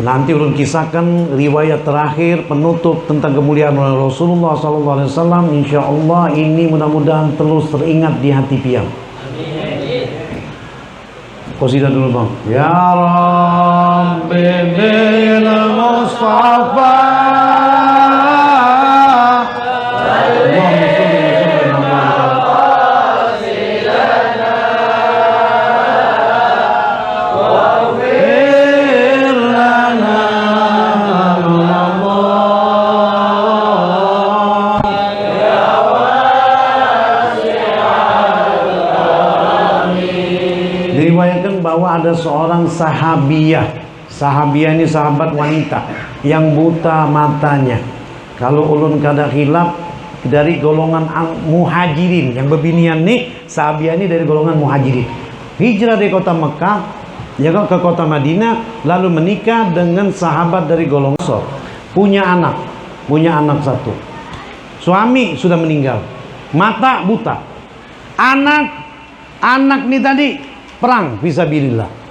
Nanti ulun kisahkan riwayat terakhir penutup tentang kemuliaan Rasulullah SAW. Insyaallah ini mudah-mudahan terus teringat di hati piang. Qasidah dulu bang. Ya Rabbi bil Mustafa. Ada seorang sahabiah. Sahabiah ini sahabat wanita yang buta matanya. Kalau ulun kada khilaf, dari golongan muhajirin. Yang bebinian nih, sahabiah ini dari golongan muhajirin. Hijrah dari kota Mekah ya ke kota Madinah, lalu menikah dengan sahabat dari golongan Ansor. Punya anak satu. Suami sudah meninggal, mata buta. Anak nih tadi perang fisabilillah.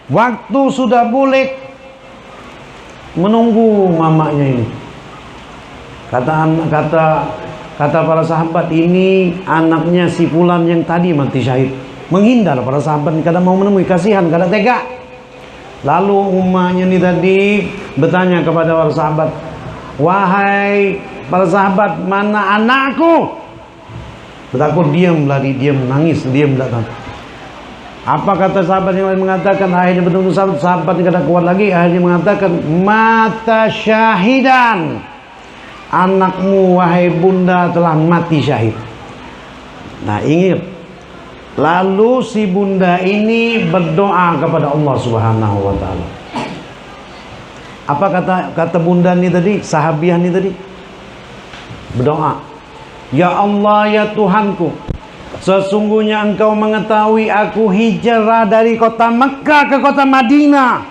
Waktu sudah bulik, menunggu mamanya ini. Kata para sahabat, ini anaknya si fulan yang tadi mati syahid. Menghindar para sahabat, kada mau menemui, kasihan, kada tega. Lalu ummahnya ini tadi bertanya kepada para sahabat, wahai para sahabat, mana anakku? Takut diam nangis, diam datang. Apa kata sahabat yang lain mengatakan? Akhirnya betul-betul sahabat yang kada kuat lagi, akhirnya mengatakan, mata syahidan, anakmu wahai bunda telah mati syahid. Nah ingat, lalu si bunda ini berdoa kepada Allah Subhanahu wa ta'ala. Apa kata bunda ini tadi, sahabiah ini tadi? Berdoa, ya Allah ya Tuhanku, sesungguhnya engkau mengetahui aku hijrah dari kota Mekah ke kota Madinah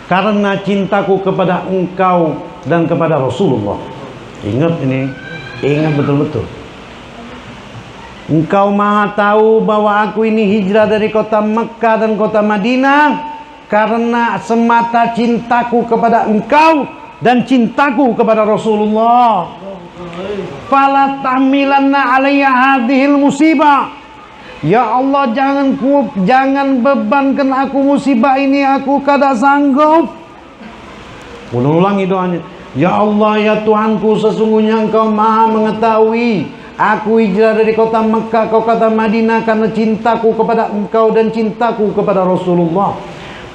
karena cintaku kepada engkau dan kepada Rasulullah. Ingat ini, ingat betul-betul. Engkau maha tahu bahwa aku ini hijrah dari kota Mekah dan kota Madinah karena semata cintaku kepada engkau dan cintaku kepada Rasulullah. Fala tahmilanna alayya hadhil musibah. Ya Allah, jangan bebankan aku musibah ini, aku kada sanggup. Ulangi doanya. Ya Allah ya Tuhanku, sesungguhnya engkau maha mengetahui Aku hijrah dari kota Mekah ke kota Madinah karena cintaku kepada engkau dan cintaku kepada Rasulullah.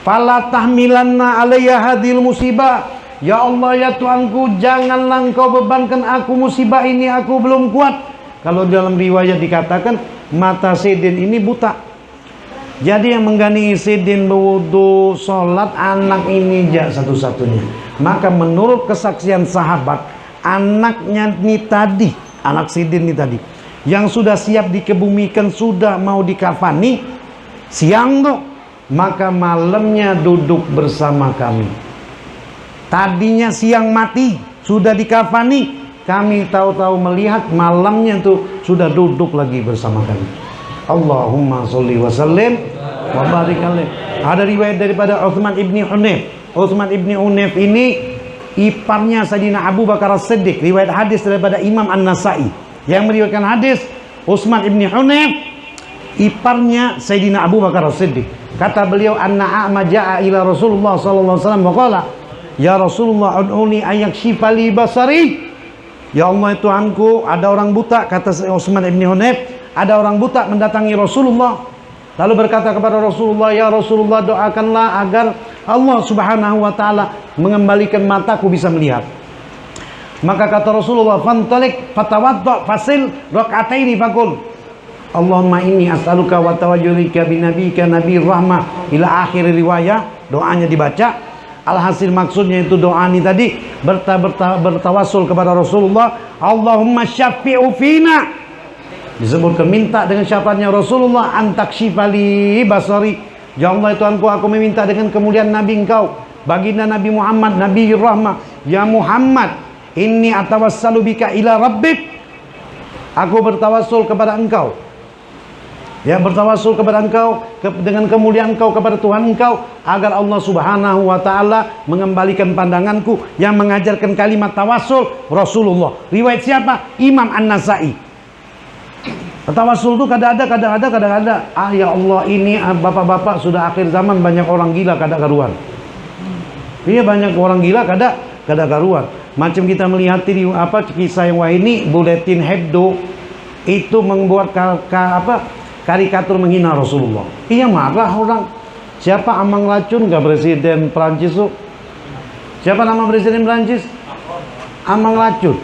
Fala tahmilanna alayya hadhil musibah. Ya Allah, ya Tuhanku, janganlah engkau bebankan aku musibah ini, aku belum kuat. Kalau dalam riwayat dikatakan mata Sayyidin ini buta. Jadi yang menggandingi Sayyidin berwudu, sholat, anak ini satu-satunya. Maka menurut kesaksian sahabat, anaknya ini tadi, anak Sayyidin ini tadi, yang sudah siap dikebumikan, sudah mau dikafani, siang tuh, maka malamnya duduk bersama kami. Tadinya siang mati, sudah dikafani, kami tahu-tahu melihat malamnya tuh sudah duduk lagi bersama kami. Allahumma sholli wa sallim wa barik alaih. Ada riwayat daripada Utsman ibni Hunayf. Utsman ibni Hunayf ini iparnya Sayyidina Abu Bakar As-Siddiq. Riwayat hadis daripada Imam An-Nasai yang meriwayatkan hadis. Utsman ibni Hunayf iparnya Sayyidina Abu Bakar As-Siddiq. Kata beliau, anna a'ma ja'a ila Rasulullah sallallahu alaihi wasallam wa qala, ya Rasulullah ud'uni ayakshifa li basari. Ya Allah, Tuhanku, ada orang buta, kata Utsman ibni Hunayf, ada orang buta mendatangi Rasulullah. Lalu berkata kepada Rasulullah, ya Rasulullah, doakanlah agar Allah subhanahu wa ta'ala mengembalikan mataku bisa melihat. Maka kata Rasulullah, fantalik fatawadda fasil raka'ataini fakul Allahumma inni as'aluka wa tawajjulika binabika nabi rahmah ila akhir riwayat. Doanya dibaca. Alhasil maksudnya itu doa ini tadi bertawasul kepada Rasulullah, Allahumma syafi'u fina, disebutkan minta dengan syafaatnya Rasulullah, antakshifali basari. Ya Allah, Tuhanku, aku meminta dengan kemuliaan Nabi engkau, baginda Nabi Muhammad, Nabi Rahmah. Ya Muhammad, inni atawassalu bika ila rabbik, aku bertawasul kepada engkau, ya, bertawasul kepada engkau dengan kemuliaan engkau kepada Tuhan engkau, agar Allah subhanahu wa ta'ala mengembalikan pandanganku. Yang mengajarkan kalimat tawasul Rasulullah. Riwayat siapa? Imam An-Nasai. Tawasul itu kadang-ada. Ya Allah, ini bapak-bapak sudah akhir zaman, banyak orang gila kada karuan. Iya, banyak orang gila kada karuan. Macam kita melihat di kisah yang wah ini, Buletin Hebdo itu membuat karikatur menghina Rasulullah. Iya, marah orang. Siapa Amang Racun? Gak presiden Prancis tuh. Siapa nama presiden Prancis? Amang Racun.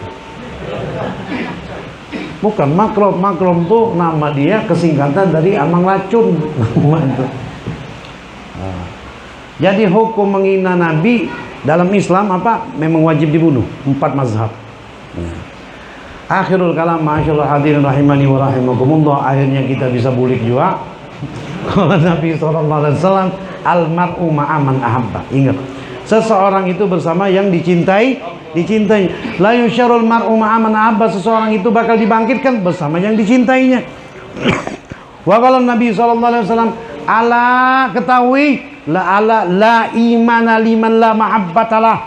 Bukan Macron. Macron tuh nama dia kesingkatan dari Amang Racun. Jadi hukum menghina Nabi dalam Islam memang wajib dibunuh. 4 mazhab. Akhirul kalam, masyaallah hadirin rahimani wa rahimakumullah. Akhirnya kita bisa bulik juga. Kalau Nabi SAW, almar'u ma'aman ahabba. Ingat, seseorang itu bersama yang dicintainya. La yusyarul mar'u ma'aman ahabba. Seseorang itu bakal dibangkitkan bersama yang dicintainya. Wa qala Nabi SAW, ala ketahui, la imana liman la mahabbatalah.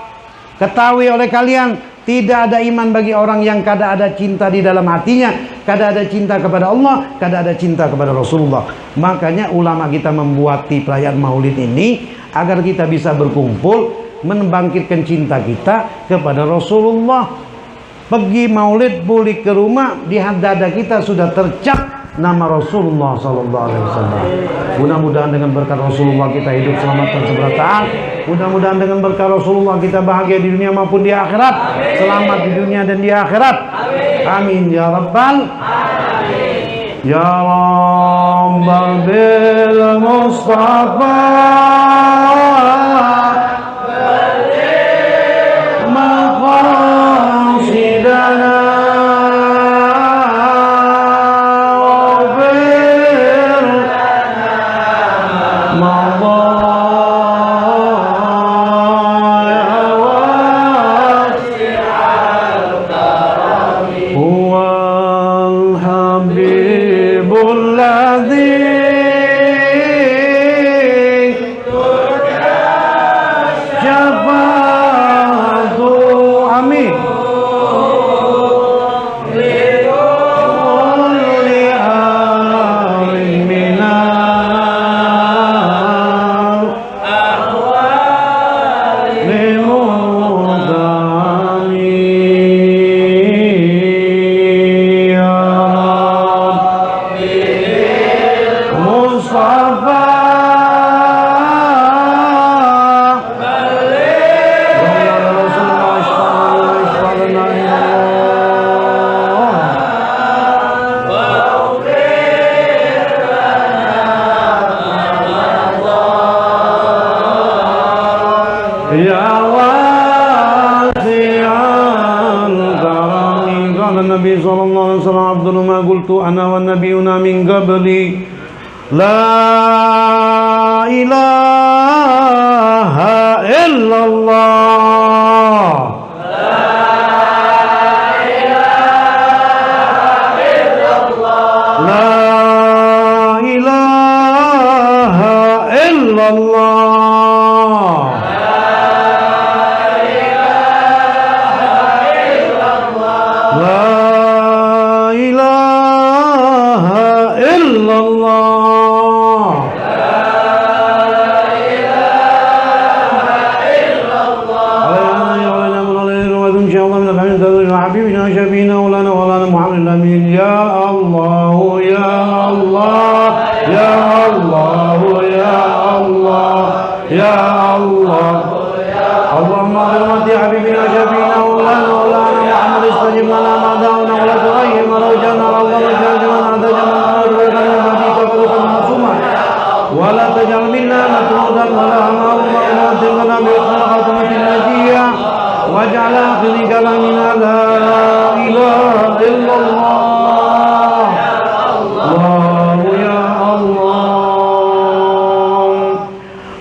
Ketahui oleh kalian, tidak ada iman bagi orang yang kada ada cinta di dalam hatinya, kada ada cinta kepada Allah, kada ada cinta kepada Rasulullah. Makanya ulama kita membuat perayaan Maulid ini agar kita bisa berkumpul membangkitkan cinta kita kepada Rasulullah. Pergi Maulid, balik ke rumah, di dada kita sudah tercap nama Rasulullah sallallahu alaihi wasallam. Mudah-mudahan dengan berkat Rasulullah kita hidup selamat dan sejahtera. Mudah-mudahan dengan berkat Rasulullah kita bahagia di dunia maupun di akhirat. Selamat di dunia dan di akhirat. Amin ya rabbal alamin. Ya rabbal bil mustafa maqasidana Mustafa النبي صلى الله عليه وسلم أفضل ما قلت أنا والنبيون من قبلي لا إله إلا الله لا إله إلا الله حبيبنا شفينا ولنا ولنا محمد الأمين يا الله يا الله يا الله يا الله يا الله اللهم برحمة حبيبنا شفينا ولنا ولنا محمد استجب لنا ما دعونا ولا تغير ما رجعنا اللهم اجعل من اعتجنا ولا تجعل منا مطرودا ولا اللهم اغفر بحسن خاتمة النجية واجعل آخر كلامنا لا إله إلا الله الله يا الله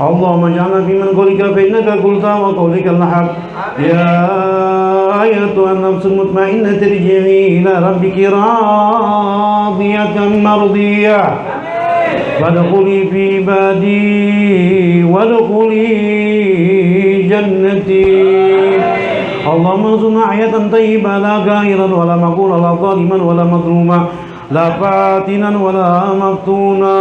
اللهم اجعلنا في من قولك فإنك قلت وقولك الحق يا أيتها النفس المطمئنة ارجعي إلى ربك راضية مرضية فادخلي في عبادي وادخلي جنتي اللهم ارزقنا حياة طيبة لا كائرا ولا مقولا لا ظالما ولا مظلوما لا فاتنا ولا مفتونا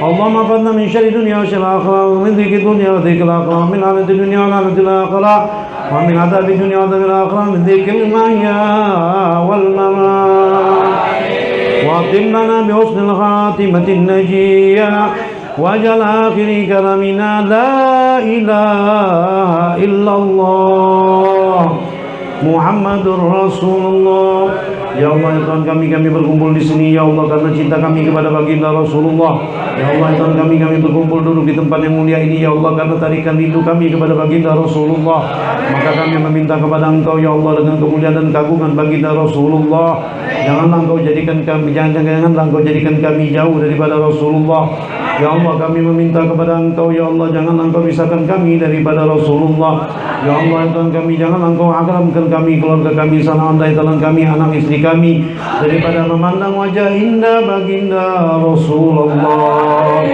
اللهم احفظنا من شر الدنيا وشر الآخرة ومن ضيق الدنيا وضيق الآخرة ومن لعنة الدنيا ولعنة الآخرة ومن عذاب الدنيا وعذاب الآخرة ومن ضيق المحيا والممات واختم لنا بحسن الخاتمة النجية واجعل آخر كلامنا لا إله إلا الله محمد رسول الله. Ya Allah ya Tuhan kami berkumpul di sini ya Allah karena cinta kami kepada baginda Rasulullah. Ya Allah ya Tuhan kami berkumpul duduk di tempat yang mulia ini ya Allah karena tarikan rindu kami kepada baginda Rasulullah. Maka kami meminta kepada Engkau ya Allah dengan kemuliaan dan keagungan baginda Rasulullah. Janganlah Engkau jadikan kami jauh daripada Rasulullah. Ya Allah kami meminta kepada Engkau ya Allah janganlah Engkau pisahkan kami daripada Rasulullah. Ya Allah ya Tuhan kami janganlah Engkau haramkan kami keluarga kami sana andai talan kami anak istri kami daripada memandang wajah indah baginda Rasulullah.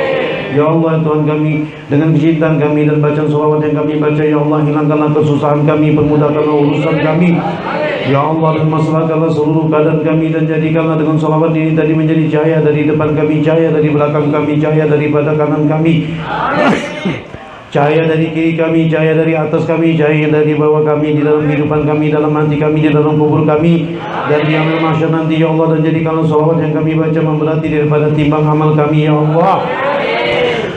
Ya Allah ya Tuhan kami dengan kecintaan kami dan bacaan sholawat yang kami baca ya Allah hilangkanlah kesusahan kami permudahkanlah urusan kami. Ya Allah dan masalahkanlah seluruh keadaan kami dan jadikanlah dengan sholawat ini tadi menjadi cahaya dari depan kami, cahaya dari belakang kami, cahaya daripada kanan kami, cahaya dari kiri kami, cahaya dari atas kami, cahaya dari bawah kami, di dalam kehidupan kami, dalam hati kami, di dalam kubur kami, dan di amal mahsyar nanti ya Allah. Dan jadikanlah sholawat yang kami baca memberati daripada timbang amal kami ya Allah.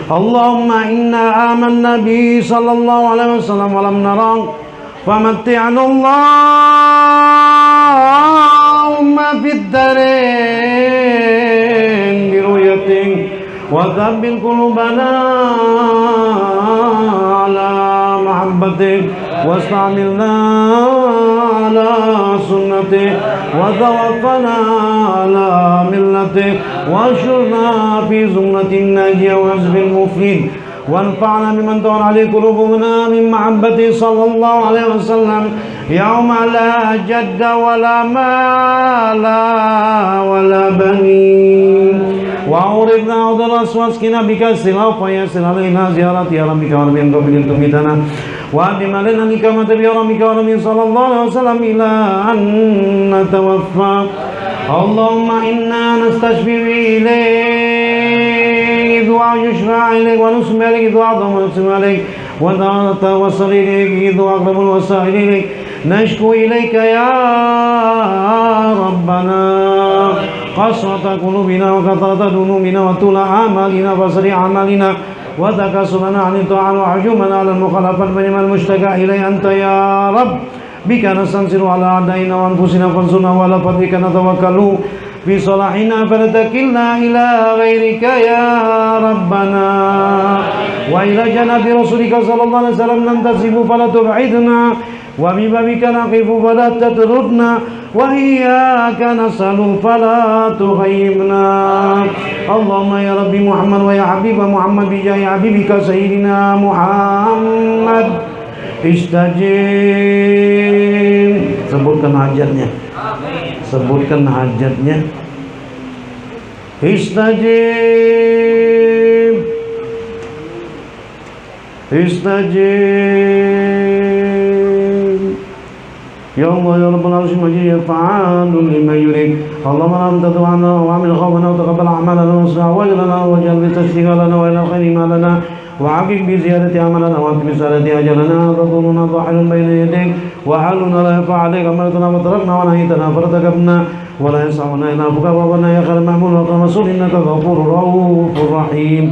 Allahumma inna amanna bi sallallahu alaihi wasallam wa lam narang famatti'ana Allahumma fid darin bi ru'yatin wa thabbit qulubana ala mahabbatik wastamilna ala sunnatik wa tawaffana ala millatik wa shurna fi zumratin najiyah wa hazbil muflid وانفعنا بمن طال عليه قلوبنا من محبته صلى الله عليه وسلم يوم لا جد ولا مال ولا بنين وأوردنا عود الرأس واسقنا بك السلاف ويسر علينا زيارة يا ربك وربي قبل تميتنا وأدم علينا نكمة بيرمك وربي صلى الله عليه وسلم إلى أن نتوفى اللهم إنا نستشفي إليك دعاء يشفع إليك ونسمع إليك دعاء ونسمع إليك ونتوصل إليك دعاء أقرب الوسائل إليك نشكو إليك يا ربنا قسوة قلوبنا وكثرة ذنوبنا وطول آمالنا وسريع عملنا وتكاسلنا عن الطاعة وعجومنا على المخالفة فنعم المشتكى إليه أنت يا رب بك نستنصر على أعدائنا وأنفسنا فانصرنا وعلى فضلك نتوكل في صلاحنا فلا تكلنا إلى غيرك يا ربنا وإلى جناب رسولك صلى الله عليه وسلم ننتسب فلا تبعدنا وببابك نقف فلا تطردنا وإياك نسأل فلا تغيبنا اللهم يا ربي محمد ويا حبيب محمد بجاه حبيبك سيدنا محمد istajib. Sebutkan hajatnya. Sebutkan hajatnya. Istajib. Istajib. Ya Allah ya Rabbal Arsyil Majid ya fa'alun lima yurid. Allahumma anta du'ana wa amil khawfana wa taqabbal a'malana wa aslih awalana wa ja'al bi tashghalana wa ila khairi ma lana وعقق بزيادة عملنا وأنت بسالة أجلنا رسولنا ظاهر بين يديك وحالنا لا يقع عليك أمرتنا وتركنا ونهيتنا فارتكبنا ولا يسعنا إلا بك وقلنا يا خير المحمول وقال إنك غفور رؤوف رحيم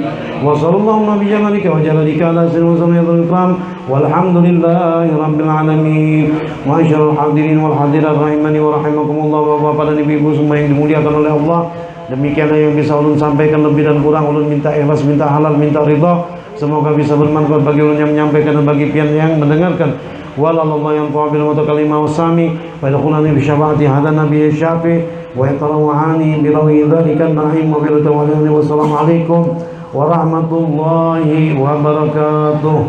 وصلى اللهم بجمالك وجلالك على سيدنا وسلم الإكرام والحمد لله رب العالمين. Masyaallah hadirin wal hadirat rahimani wa rahimakumullah. Bapak dan ibu semua yang dimuliakan oleh Allah, demikianlah yang bisa ulun sampaikan, lebih dan kurang ulun minta ikhlas, minta halal, minta ridha. Semoga bisa bermanfaat bagi ulun yang menyampaikan dan bagi pian yang mendengarkan. Wallahu yang qabil mutakalimah wasami wa yadkhulani bi syafaati hadan nabiy syafi wa yatarawani bi rawi dzalikan na'im wa bil tawalli. Wassalamu alaikum warahmatullahi wabarakatuh.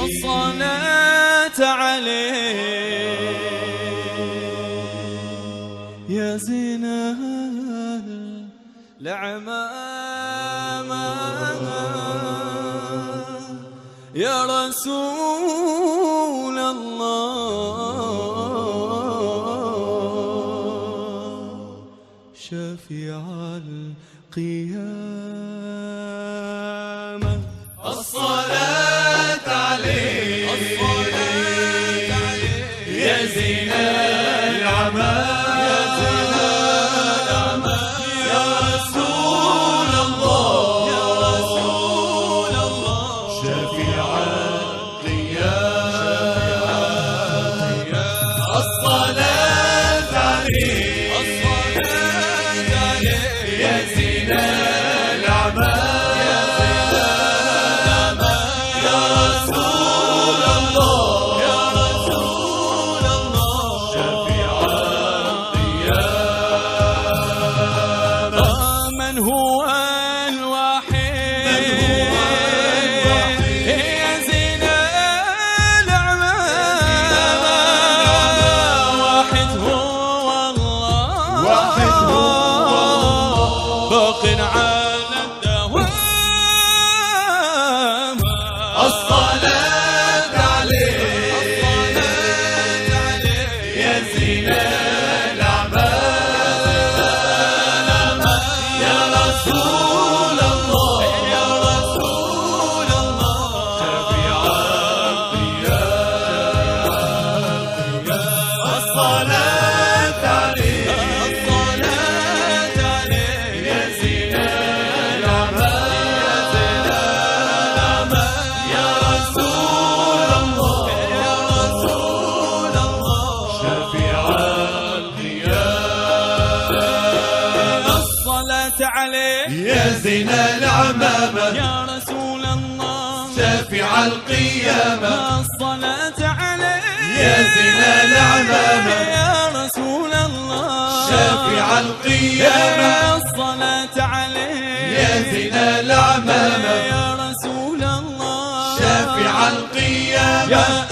الصلاة عليه يا زينة الأعمام يا رسول الله شفيع القيامة. الصلاة عليه يا زين الأعمال يا زين العمامة يا رسول الله شافع القيامة. الصلاة عليه يا زين العمامة يا رسول الله شافع القيامة. الصلاة عليه يا زين العمامة يا رسول الله شافع القيامة.